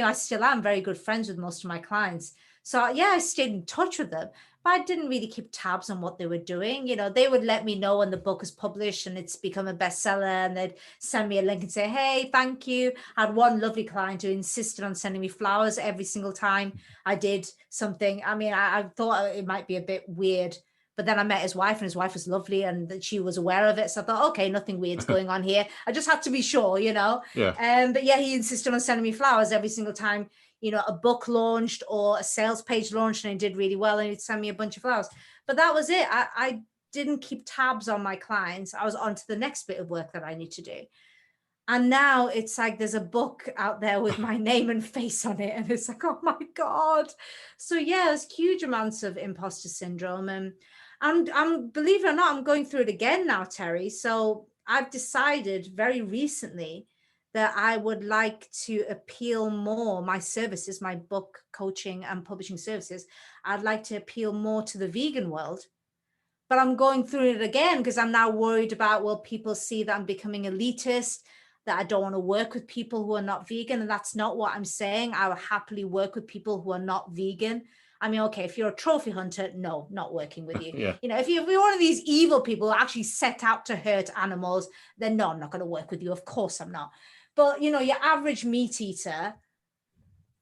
I still am very good friends with most of my clients. So yeah, I stayed in touch with them, but I didn't really keep tabs on what they were doing. You know, they would let me know when the book was published and it's become a bestseller, and they'd send me a link and say, hey, thank you. I had one lovely client who insisted on sending me flowers every single time I did something. I mean, I thought it might be a bit weird, but then I met his wife and his wife was lovely and that she was aware of it. So I thought, okay, nothing weird's going on here. I just had to be sure, you know? Yeah. But yeah, he insisted on sending me flowers every single time, you know, a book launched or a sales page launched and it did really well, and he'd send me a bunch of flowers. But that was it. I didn't keep tabs on my clients. I was on to the next bit of work that I need to do. And now it's like there's a book out there with my name and face on it. And it's like, oh my God. So yeah, there's huge amounts of imposter syndrome. And I'm believe it or not, I'm going through it again now, Terry. So I've decided very recently that I would like to appeal more my services, my book coaching and publishing services. I'd like to appeal more to the vegan world, but I'm going through it again because I'm now worried about, will people see that I'm becoming elitist, that I don't want to work with people who are not vegan? And that's not what I'm saying. I will happily work with people who are not vegan. I mean, okay, if you're a trophy hunter, no, not working with you. Yeah. You know, if you're one of these evil people who actually set out to hurt animals, then no, I'm not going to work with you. Of course I'm not. But, your average meat eater,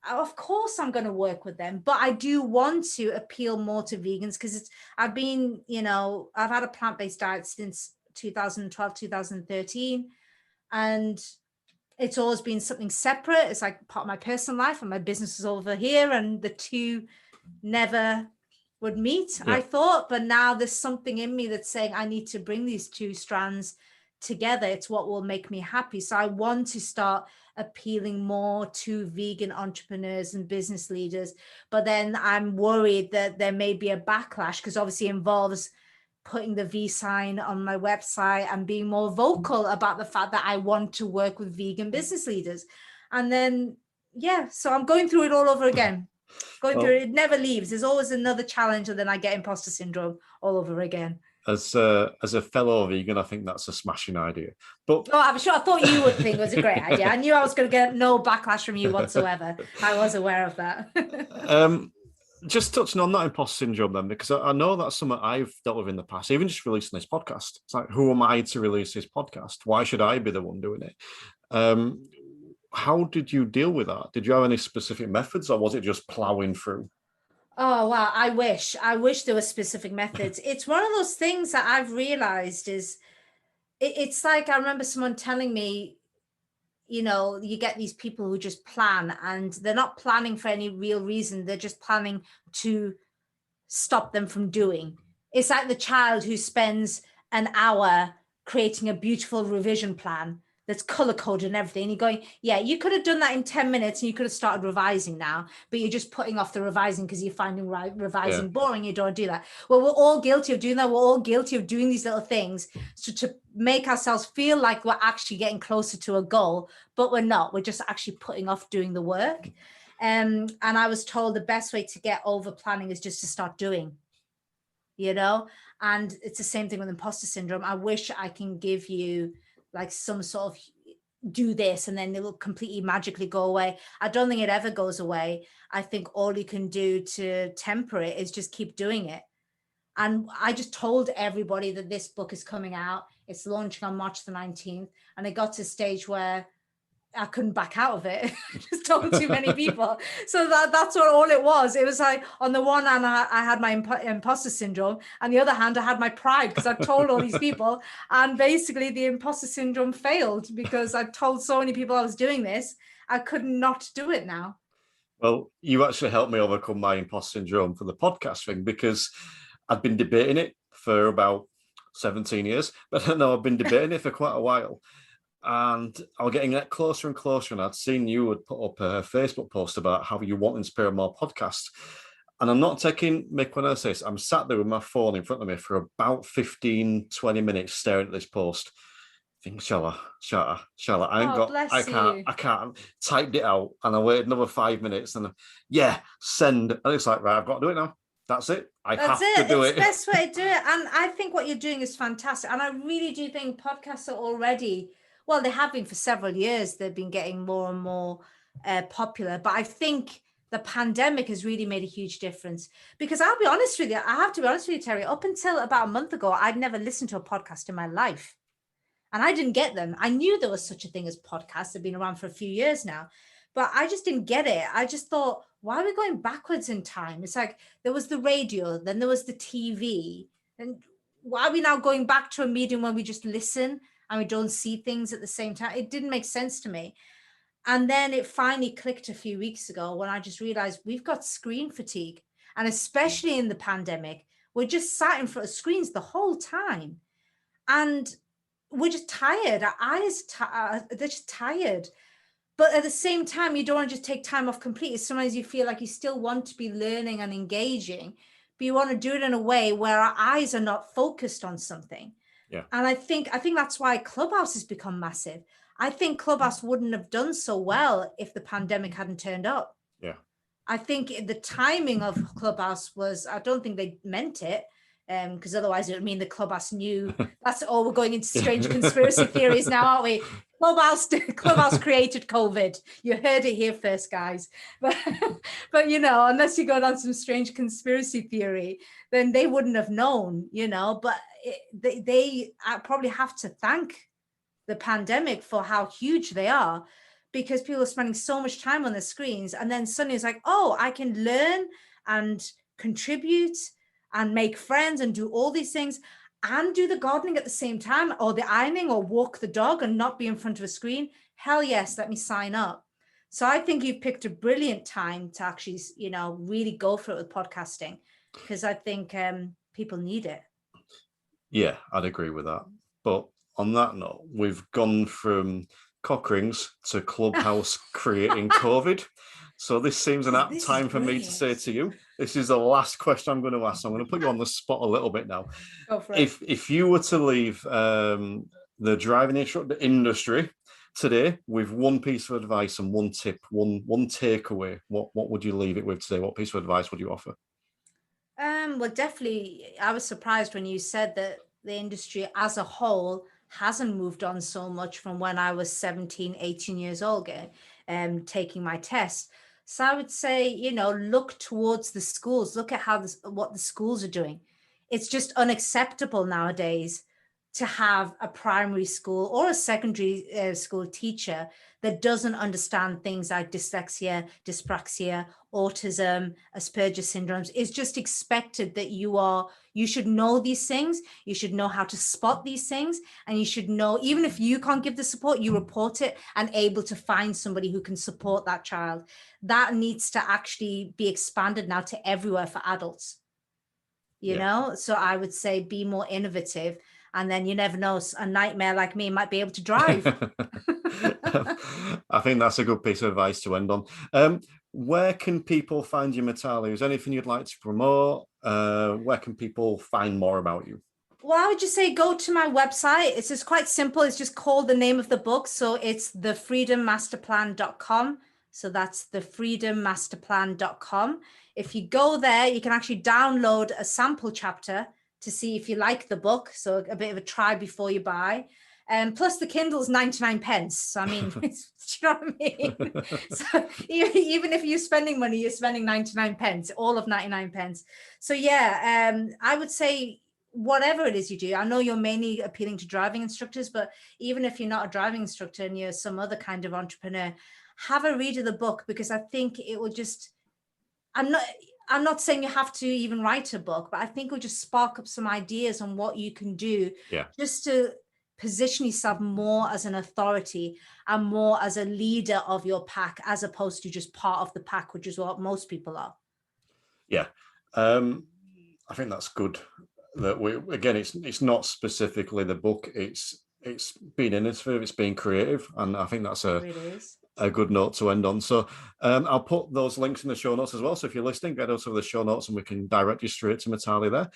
of course I'm going to work with them, but I do want to appeal more to vegans because I've been, I've had a plant-based diet since 2012, 2013, and it's always been something separate. It's like part of my personal life, and my business is over here, and the two never would meet, I thought. But now there's something in me that's saying I need to bring these two strands together. It's what will make me happy. So I want to start appealing more to vegan entrepreneurs and business leaders. But then I'm worried that there may be a backlash, because obviously it involves putting the V sign on my website and being more vocal about the fact that I want to work with vegan business leaders. And then, so I'm going through it all over again. Through it never leaves. There's always another challenge, and then I get imposter syndrome all over again. As a fellow vegan, I think that's a smashing idea. But I'm sure, I thought you would think it was a great idea. I knew I was going to get no backlash from you whatsoever. I was aware of that. Just touching on that imposter syndrome then, because I know that's something I've dealt with in the past, even just releasing this podcast. It's like, who am I to release this podcast? Why should I be the one doing it? How did you deal with that? Did you have any specific methods, or was it just plowing through? Oh, wow. I wish there were specific methods. It's one of those things that I've realized is it's like, I remember someone telling me, you get these people who just plan, and they're not planning for any real reason. They're just planning to stop them from doing. It's like the child who spends an hour creating a beautiful revision plan that's color coded and everything. And you're going, yeah, you could have done that in 10 minutes and you could have started revising now, but you're just putting off the revising because you're finding revising boring. You don't do that. Well, we're all guilty of doing that. We're all guilty of doing these little things to make ourselves feel like we're actually getting closer to a goal, but we're not. We're just actually putting off doing the work. And I was told the best way to get over planning is just to start doing, and it's the same thing with imposter syndrome. I wish I can give you like some sort of do this and then it will completely magically go away. I don't think it ever goes away. I think all you can do to temper it is just keep doing it. And I just told everybody that this book is coming out. It's launching on March the 19th. And it got to a stage where I couldn't back out of it. I just told too many people. So that's what all it was. It was like, on the one hand, I had my imposter syndrome. On the other hand, I had my pride because I told all these people. And basically the imposter syndrome failed because I told so many people I was doing this. I could not do it now. Well, you actually helped me overcome my imposter syndrome for the podcast thing, because I'd been debating it for about 17 years. But no, I've been debating it for quite a while. And I was getting that closer and closer, and I'd seen you had put up a Facebook post about how you want to inspire more podcasts. And I'm not taking Mick when I say this. I'm sat there with my phone in front of me for about 15, 20 minutes staring at this post. Think, shall I? I can't. Typed it out, and I waited another 5 minutes, and send. And it's like, right, I've got to do it now. That's it. I have to do it. It's the best way to do it. And I think what you're doing is fantastic. And I really do think podcasts are already, well, they have been for several years. They've been getting more and more popular. But I think the pandemic has really made a huge difference. Because I'll be honest with you, I have to be honest with you, Terry, up until about a month ago, I'd never listened to a podcast in my life. And I didn't get them. I knew there was such a thing as podcasts. They've been around for a few years now. But I just didn't get it. I just thought, why are we going backwards in time? It's like there was the radio, then there was the TV. And why are we now going back to a medium where we just listen and we don't see things at the same time? It didn't make sense to me. And then it finally clicked a few weeks ago when I just realized we've got screen fatigue. And especially in the pandemic, we're just sat in front of screens the whole time. And we're just tired. Our eyes, they're just tired. But at the same time, you don't want to just take time off completely. Sometimes you feel like you still want to be learning and engaging, but you want to do it in a way where our eyes are not focused on something. Yeah. And I think that's why Clubhouse has become massive. I think Clubhouse wouldn't have done so well if the pandemic hadn't turned up. Yeah. I think the timing of Clubhouse was, I don't think they meant it. Because otherwise it would mean the Clubhouse knew. That's all. We're going into strange conspiracy theories now, aren't we? Clubhouse created COVID. You heard it here first, guys. But unless you go down some strange conspiracy theory, then they wouldn't have known. But they probably have to thank the pandemic for how huge they are, because people are spending so much time on the screens, and then suddenly it's like, oh, I can learn and contribute and make friends and do all these things and do the gardening at the same time, or the ironing, or walk the dog and not be in front of a screen. Hell yes, let me sign up. So I think you've picked a brilliant time to actually, really go for it with podcasting, because I think people need it. Yeah, I'd agree with that. But on that note, we've gone from cock rings to Clubhouse creating COVID. So this seems an apt time for me to say to you, this is the last question I'm going to ask. I'm going to put you on the spot a little bit now. Go for it. If you were to leave the driving instructor industry today with one piece of advice and one tip, one takeaway, what would you leave it with today? What piece of advice would you offer? Well, definitely, I was surprised when you said that the industry as a whole hasn't moved on so much from when I was 17, 18 years old, taking my test. So I would say, look towards the schools, look at what the schools are doing. It's just unacceptable nowadays to have a primary school or a secondary school teacher that doesn't understand things like dyslexia, dyspraxia, autism, Asperger's syndromes. It's just expected that you should know these things. You should know how to spot these things. And you should know, even if you can't give the support, you report it and able to find somebody who can support that child. That needs to actually be expanded now to everywhere for adults. So I would say be more innovative, and then you never know, a nightmare like me might be able to drive. I think that's a good piece of advice to end on. Where can people find you, Mitali? Is there anything you'd like to promote? Where can people find more about you? Well, I would just say go to my website. It's just quite simple. It's just called the name of the book. So it's thefreedommasterplan.com. So that's thefreedommasterplan.com. If you go there, you can actually download a sample chapter to see if you like the book. So a bit of a try before you buy. Plus the Kindle's 99 pence. So I mean, do you know what I mean? So even if you're spending money, you're spending 99 pence, all of 99 pence. So yeah, I would say whatever it is you do, I know you're mainly appealing to driving instructors, but even if you're not a driving instructor and you're some other kind of entrepreneur, have a read of the book, because I think it will just, I'm not saying you have to even write a book, but I think it will just spark up some ideas on what you can do just to position yourself more as an authority and more as a leader of your pack, as opposed to just part of the pack, which is what most people are. Yeah. I think that's good. That it's not specifically the book, it's being innovative, it's being creative, and I think that's a good note to end on. So I'll put those links in the show notes as well, so if you're listening, get us over the show notes and we can direct you straight to Mitali there.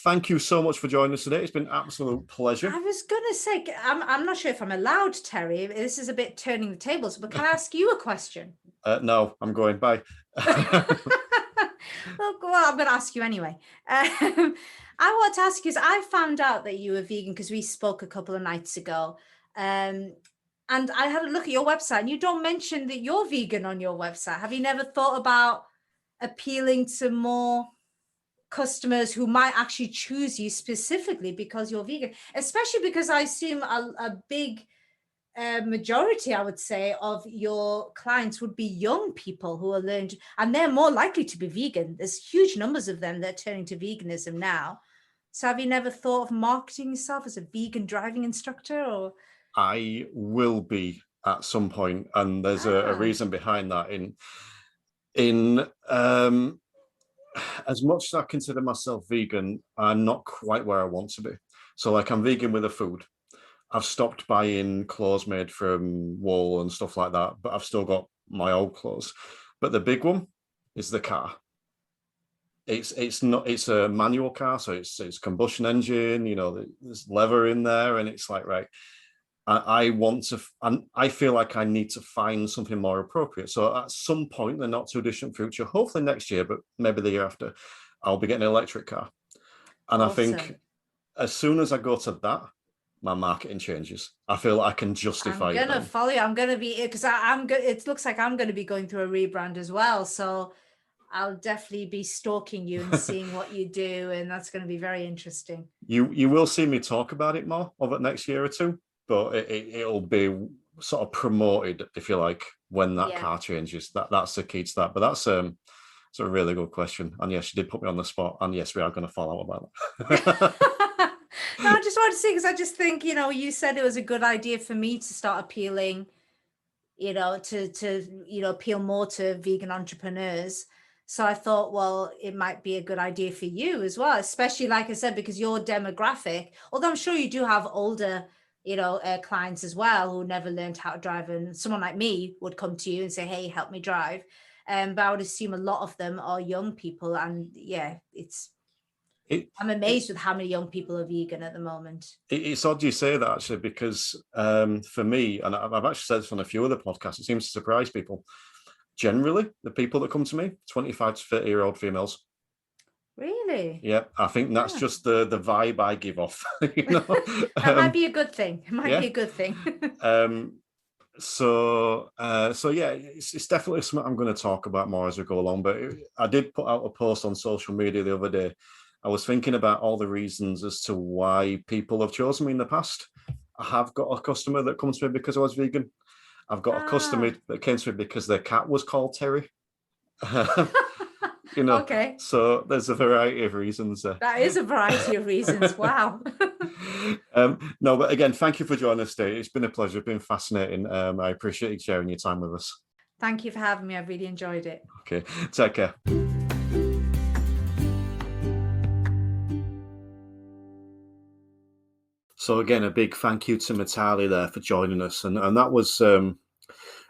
Thank you so much for joining us today. It's been an absolute pleasure. I was gonna say, I'm not sure if I'm allowed, Terry. This is a bit turning the tables, but can I ask you a question? No, I'm going. Bye. Well, I'm going to ask you anyway. I want to ask you, because I found out that you were vegan because we spoke a couple of nights ago. And I had a look at your website, and you don't mention that you're vegan on your website. Have you never thought about appealing to more customers who might actually choose you specifically because you're vegan? Especially because I assume a big majority, I would say, of your clients would be young people who are learning, and they're more likely to be vegan. There's huge numbers of them that are turning to veganism now. So have you never thought of marketing yourself as a vegan driving instructor? Or I will be at some point, and there's a reason behind that. In as much as I consider myself vegan, I'm not quite where I want to be. So like, I'm vegan with the food. I've stopped buying clothes made from wool and stuff like that, but I've still got my old clothes. But the big one is the car. It's a manual car, so it's combustion engine, there's leather in there, and it's like, right, I want to, and I feel like I need to find something more appropriate. So at some point in the not too distant future, hopefully next year, but maybe the year after, I'll be getting an electric car. And awesome. I think as soon as I go to that, my marketing changes. I feel like I can justify it. I'm gonna follow you. I'm gonna be, because I'm good. It looks like I'm gonna be going through a rebrand as well. So I'll definitely be stalking you and seeing what you do, and that's going to be very interesting. You will see me talk about it more over the next year or two. but it'll be sort of promoted, if you like, when that Yeah. car changes. That's the key to that. But that's it's a really good question. And yes, you did put me on the spot. And yes, we are going to follow up about that. No, I just wanted to see because I just think, you said it was a good idea for me to start appealing, to appeal more to vegan entrepreneurs. So I thought, well, it might be a good idea for you as well, especially like I said, because your demographic, although I'm sure you do have older, clients as well who never learned how to drive, and someone like me would come to you and say, "Hey, help me drive." But I would assume a lot of them are young people, and yeah, I'm amazed with how many young people are vegan at the moment. It's odd you say that, actually, because for me, and I've actually said this on a few other podcasts, it seems to surprise people. Generally, the people that come to me, 25 to 30-year-old females. Really? Yeah, I think that's Yeah. just the vibe I give off. That might be a good thing. It might be Yeah. a good thing. So yeah, it's definitely something I'm going to talk about more as we go along. But I did put out a post on social media the other day. I was thinking about all the reasons as to why people have chosen me in the past. I have got a customer that comes to me because I was vegan. I've got a customer Ah, that came to me because their cat was called Terry. you know, okay. so there's a variety of reasons there. That is a variety of reasons. Wow. No, but again, thank you for joining us today. It's been a pleasure. It's been fascinating. I appreciate you sharing your time with us. Thank you for having me. I really enjoyed it. Okay, take care. So again, a big thank you to Mitali there for joining us, and that was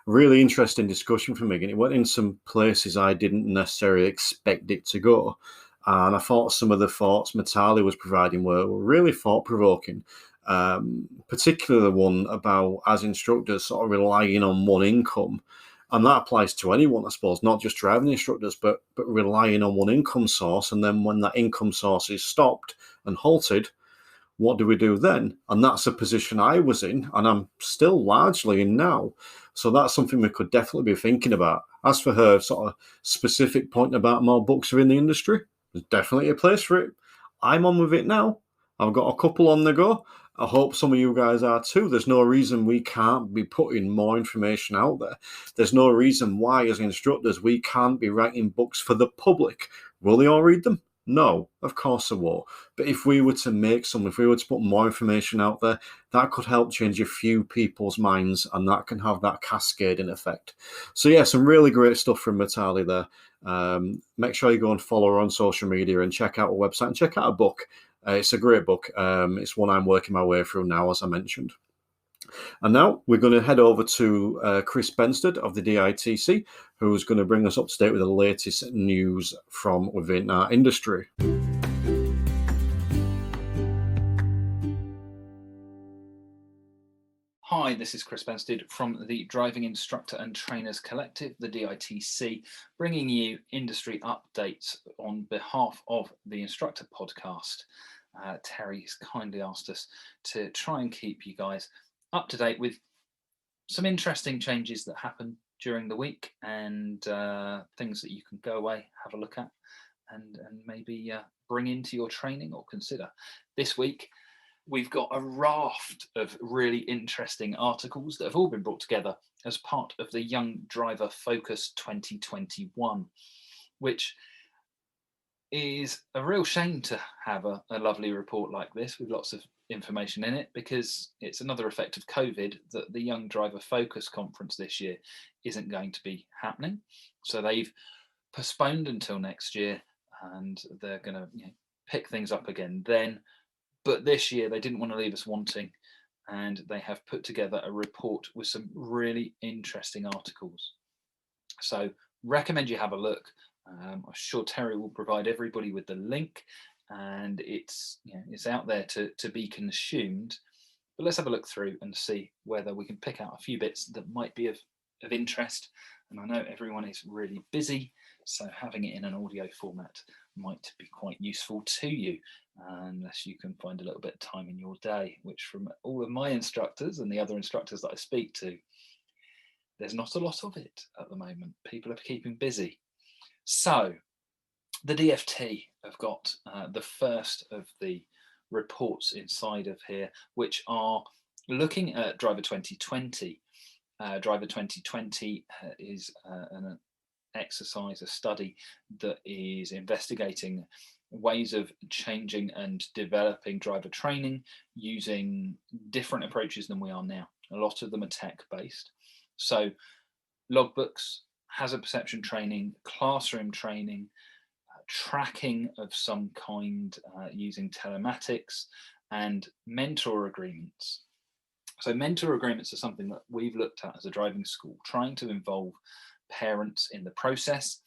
really interesting discussion for me. And it went in some places I didn't necessarily expect it to go. And I thought some of the thoughts Mitali was providing were really thought provoking, particularly the one about, as instructors, sort of relying on one income. And that applies to anyone, I suppose, not just driving instructors, but relying on one income source. And then when that income source is stopped and halted, what do we do then? And that's a position I was in, and I'm still largely in now. So that's something we could definitely be thinking about. As for her sort of specific point about more books are in the industry, there's definitely a place for it. I'm on with it now. I've got a couple on the go. I hope some of you guys are too. There's no reason we can't be putting more information out there. There's no reason why, as instructors, we can't be writing books for the public. Will they all read them? No, of course they won't. But if we were to make some, if we were to put more information out there, that could help change a few people's minds, and that can have that cascading effect. So yeah, some really great stuff from Mitali there. Make sure you go and follow her on social media and check out her website and check out her book. It's a great book. It's one I'm working my way through now, as I mentioned. And now we're going to head over to Chris Benstead of the DITC, who's going to bring us up to date with the latest news from within our industry. Hi, this is Chris Benstead from the Driving Instructor and Trainers Collective, the DITC, bringing you industry updates on behalf of the Instructor podcast. Terry's kindly asked us to try and keep you guys up to date with some interesting changes that happen during the week and things that you can go away, have a look at, and maybe bring into your training or consider. This week, we've got a raft of really interesting articles that have all been brought together as part of the Young Driver Focus 2021, which is a real shame to have a lovely report like this with lots of information in it, because it's another effect of COVID that the Young Driver Focus conference this year isn't going to be happening. So they've postponed until next year, and they're going to pick things up again then. But this year they didn't want to leave us wanting, and they have put together a report with some really interesting articles. So recommend you have a look. I'm sure Terry will provide everybody with the link, and it's out there to be consumed. But let's have a look through and see whether we can pick out a few bits that might be of interest. And I know everyone is really busy, so having it in an audio format might be quite useful to you, unless you can find a little bit of time in your day, which from all of my instructors and the other instructors that I speak to, there's not a lot of it at the moment. People are keeping busy. So the DFT have got the first of the reports inside of here, which are looking at Driver 2020. Driver 2020 is an exercise, a study that is investigating ways of changing and developing driver training using different approaches than we are now. A lot of them are tech based. So logbooks, hazard perception training, classroom training, tracking of some kind using telematics, and mentor agreements. So mentor agreements are something that we've looked at as a driving school, trying to involve parents in the process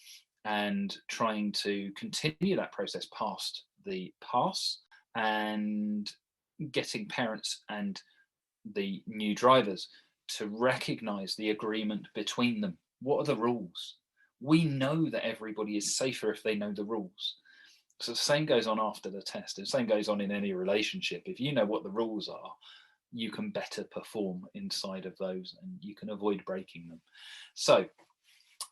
and trying to continue that process past the pass, and getting parents and the new drivers to recognize the agreement between them. What are the rules? We know that everybody is safer if they know the rules. So the same goes on after the test. The same goes on in any relationship. If you know what the rules are, you can better perform inside of those and you can avoid breaking them. So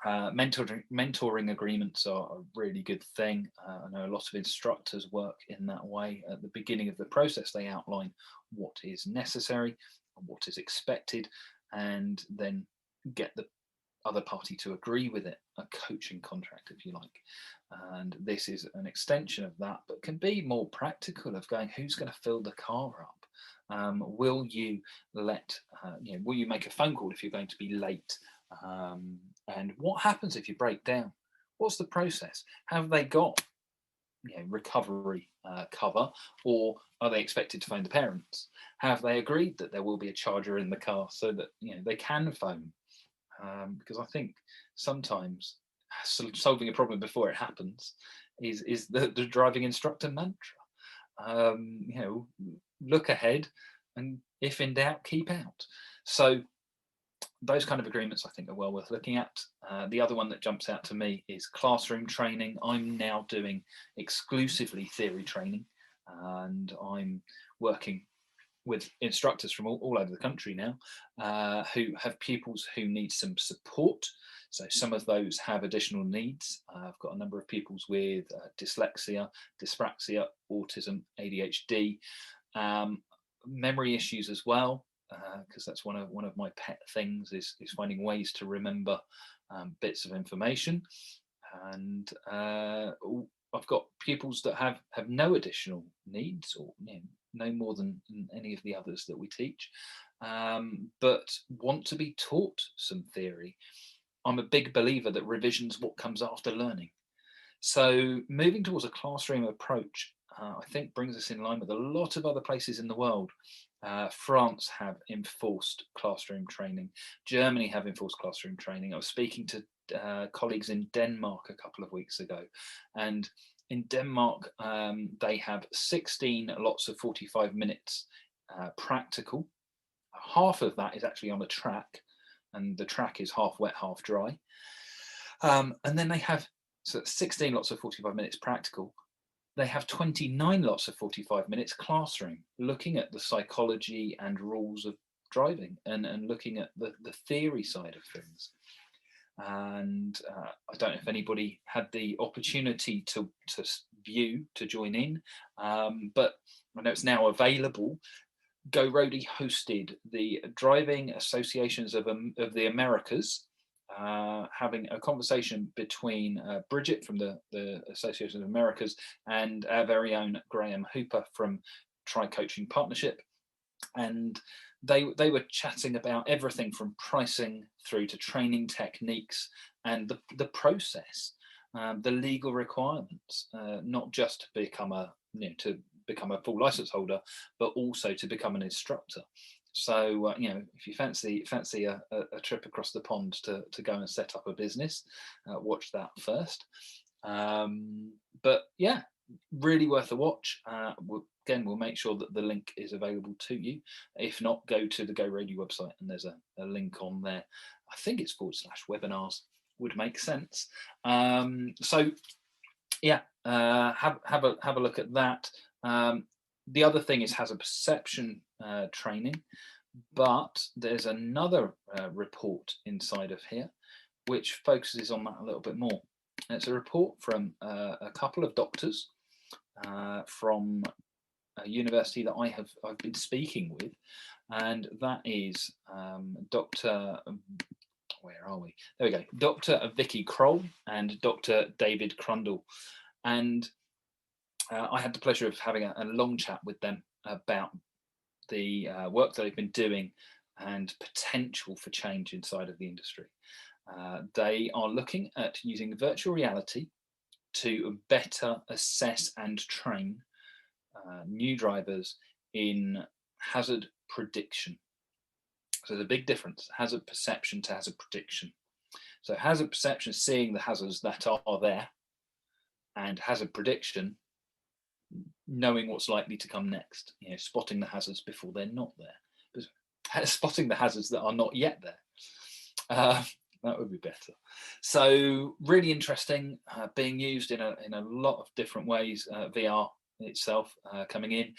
mentoring agreements are a really good thing. I know a lot of instructors work in that way. At the beginning of the process, they outline what is necessary, what is expected, and then get the other party to agree with it, a coaching contract, if you like. And this is an extension of that, but can be more practical of going, who's going to fill the car up? Will you will you make a phone call if you're going to be late? And what happens if you break down? What's the process? Have they got recovery cover, or are they expected to phone the parents? Have they agreed that there will be a charger in the car so that they can phone? Because I think sometimes solving a problem before it happens is the driving instructor mantra. Look ahead, and if in doubt, keep out. So those kind of agreements I think are well worth looking at. The other one that jumps out to me is classroom training. I'm now doing exclusively theory training, and I'm working with instructors from all over the country now who have pupils who need some support. So some of those have additional needs. I've got a number of pupils with dyslexia, dyspraxia, autism, ADHD, memory issues as well, because that's one of my pet things is finding ways to remember bits of information. And I've got pupils that have no additional needs, or no more than any of the others that we teach, but want to be taught some theory. I'm a big believer that revision's what comes after learning. So moving towards a classroom approach, I think brings us in line with a lot of other places in the world. France have enforced classroom training. Germany have enforced classroom training. I was speaking to colleagues in Denmark a couple of weeks ago, and in Denmark, they have 16 lots of 45 minutes practical. Half of that is actually on a track, and the track is half wet, half dry. And then they have 16 lots of 45 minutes practical. They have 29 lots of 45 minutes classroom, looking at the psychology and rules of driving and looking at the theory side of things. And I don't know if anybody had the opportunity to join in, but I know it's now available. Go Roadie hosted the Driving Associations of the Americas, having a conversation between Bridget from the Association of Americas and our very own Graham Hooper from Tri Coaching Partnership. And they were chatting about everything from pricing through to training techniques and the process, the legal requirements, not just to become a full license holder, but also to become an instructor. So if you fancy a trip across the pond to go and set up a business, watch that first. But yeah, really worth a watch. We'll make sure that the link is available to you. If not, go to the Go Radio website and there's a link on there. I think it's /webinars would make sense. So yeah, have a look at that. The other thing is hazard perception training, but there's another report inside of here which focuses on that a little bit more. And it's a report from a couple of doctors from a university that I've been speaking with, and that is Dr. Where are we? There we go. Dr. Vicky Kroll and Dr. David Crundle. And I had the pleasure of having a long chat with them about the work that they've been doing and potential for change inside of the industry. They are looking at using virtual reality to better assess and train new drivers in hazard prediction. So there's a big difference, hazard perception to hazard prediction. So hazard perception is seeing the hazards that are there, and hazard prediction, knowing what's likely to come next, spotting the hazards before they're not there, but spotting the hazards that are not yet there. That would be better. So really interesting, being used in a lot of different ways. VR itself coming in.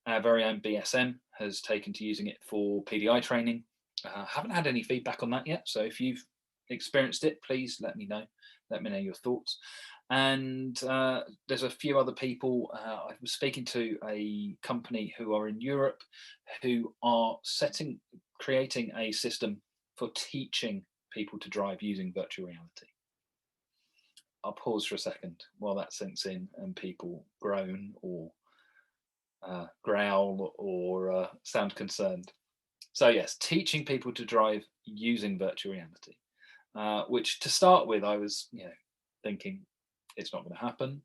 Our very own BSM has taken to using it for PDI training. Haven't had any feedback on that yet, so if you've experienced it, please let me know. Let me know your thoughts. And there's a few other people. I was speaking to a company who are in Europe who are creating a system for teaching people to drive using virtual reality. I'll pause for a second while that sinks in and people groan or growl or sound concerned. So yes, teaching people to drive using virtual reality, which to start with, I was thinking it's not going to happen.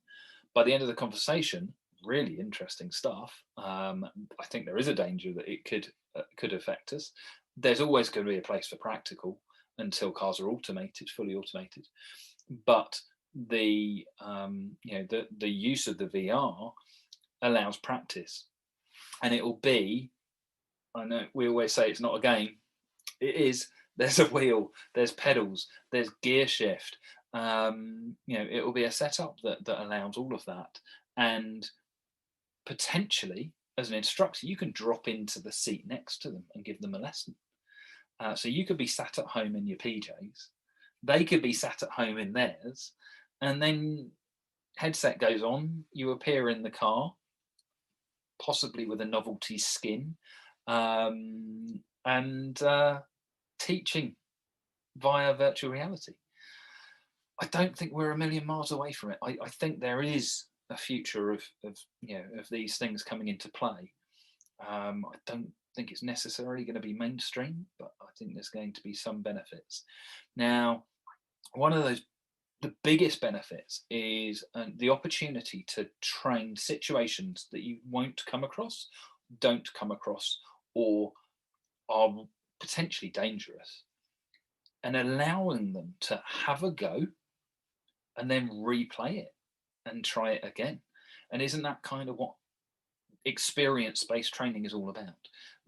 By the end of the conversation, really interesting stuff. I think there is a danger that it could affect us. There's always going to be a place for practical until cars are fully automated. But the use of the VR allows practice, and it will be. I know we always say it's not a game. It is. There's a wheel. There's pedals. There's gear shift. It will be a setup that allows all of that, and potentially, as an instructor, you can drop into the seat next to them and give them a lesson. So you could be sat at home in your PJs. They could be sat at home in theirs, and then headset goes on. You appear in the car, possibly with a novelty skin, and teaching via virtual reality. I don't think we're a million miles away from it. I think there is a future of these things coming into play. I don't think it's necessarily going to be mainstream, but I think there's going to be some benefits. Now, one of the biggest benefits is the opportunity to train situations that you won't come across, don't come across, or are potentially dangerous, and allowing them to have a go and then replay it and try it again. And isn't that kind of what experience-based training is all about?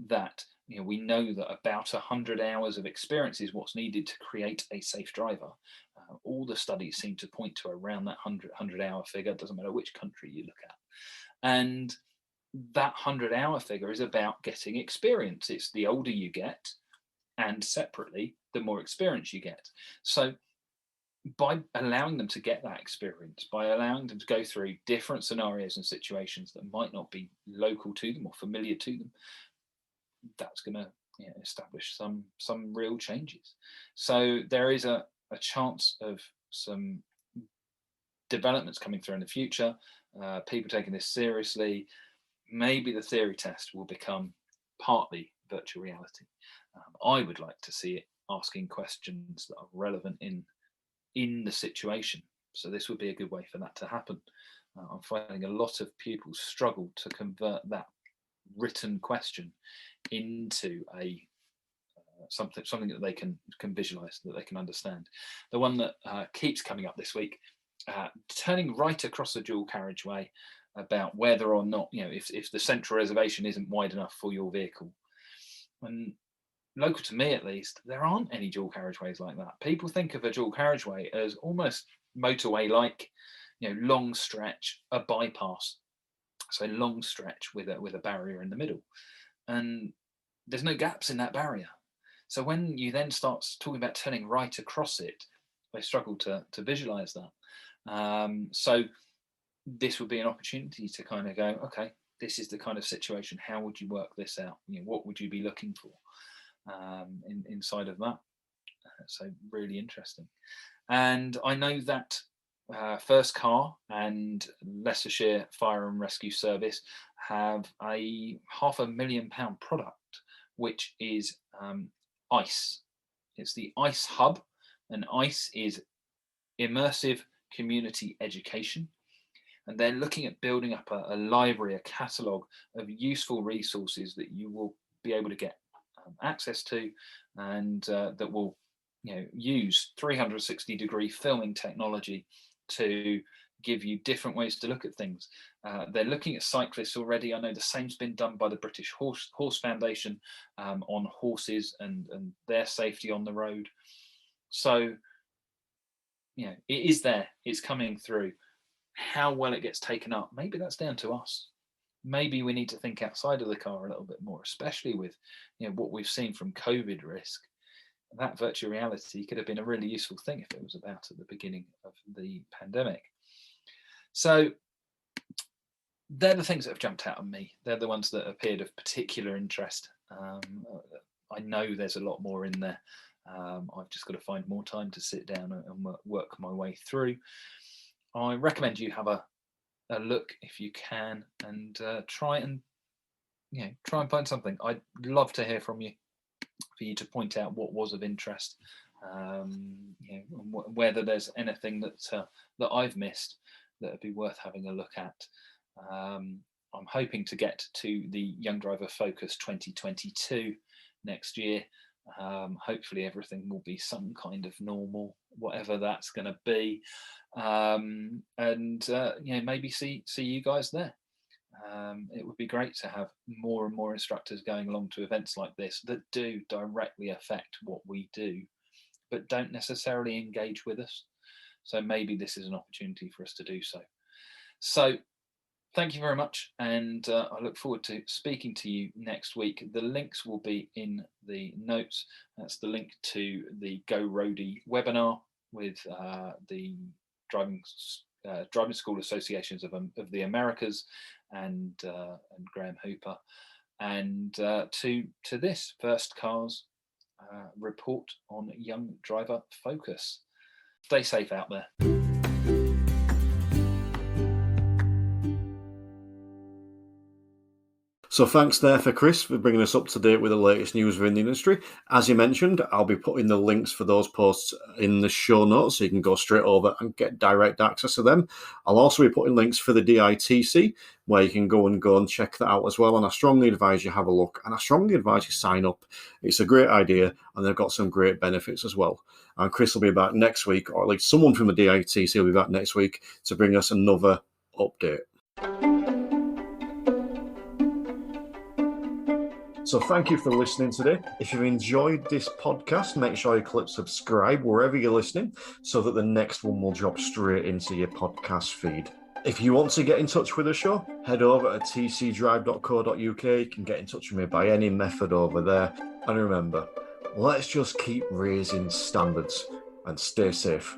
That we know that about 100 hours of experience is what's needed to create a safe driver. All the studies seem to point to around that 100-hour figure. It doesn't matter which country you look at. And that 100-hour figure is about getting experience. It's the older you get, and separately, the more experience you get. So by allowing them to get that experience, by allowing them to go through different scenarios and situations that might not be local to them or familiar to them, that's going to establish some real changes. So there is a chance of some developments coming through in the future, people taking this seriously. Maybe the theory test will become partly virtual reality. I would like to see it asking questions that are relevant in the situation. So this would be a good way for that to happen. I'm finding a lot of pupils struggle to convert that written question into a something that they can visualize, that they can understand. The one that keeps coming up this week, turning right across the dual carriageway, about whether or not, if the central reservation isn't wide enough for your vehicle. And local to me, at least, there aren't any dual carriageways like that. People think of a dual carriageway as almost motorway-like, long stretch, a bypass. So long stretch with a barrier in the middle. And there's no gaps in that barrier. So when you then start talking about turning right across it, they struggle to visualize that. So this would be an opportunity to kind of go, okay, this is the kind of situation. How would you work this out? What would you be looking for inside of that? So really interesting. And I know that First Car and Leicestershire Fire and Rescue Service have a £500,000 product, which is ICE. It's the ICE Hub, and ICE is immersive community education. And they're looking at building up a library, a catalogue of useful resources that you will be able to get access to, and that will use 360-degree filming technology to give you different ways to look at things. They're looking at cyclists already. I know the same's been done by the British Horse Foundation on horses and their safety on the road. So, it is there. It's coming through. How well it gets taken up, maybe that's down to us. Maybe we need to think outside of the car a little bit more, especially with what we've seen from COVID risk. That virtual reality could have been a really useful thing if it was about at the beginning of the pandemic. So they're the things that have jumped out at me. They're the ones that appeared of particular interest. I know there's a lot more in there. I've just got to find more time to sit down and work my way through. I recommend you have a look if you can, and try and find something. I'd love to hear from you, for you to point out what was of interest, whether there's anything that I've missed that would be worth having a look at. I'm hoping to get to the Young Driver Focus 2022 next year. Hopefully everything will be some kind of normal, whatever that's going to be, and maybe see you guys there. It would be great to have more and more instructors going along to events like this that do directly affect what we do, but don't necessarily engage with us. So maybe this is an opportunity for us to do so. So thank you very much, and I look forward to speaking to you next week. The links will be in the notes. That's the link to the Go Roadie webinar with the Driving School Associations of the Americas and Graham Hooper, and to this First Car's report on Young Driver Focus. Stay safe out there. So thanks there for Chris for bringing us up to date with the latest news within the industry. As you mentioned, I'll be putting the links for those posts in the show notes, so you can go straight over and get direct access to them. I'll also be putting links for the DITC, where you can go and check that out as well. And I strongly advise you have a look, and I strongly advise you sign up. It's a great idea, and they've got some great benefits as well. And Chris will be back next week, or at least someone from the DITC will be back next week to bring us another update. So thank you for listening today. If you've enjoyed this podcast, make sure you click subscribe wherever you're listening, so that the next one will drop straight into your podcast feed. If you want to get in touch with the show, head over to tcdrive.co.uk. You can get in touch with me by any method over there. And remember, let's just keep raising standards and stay safe.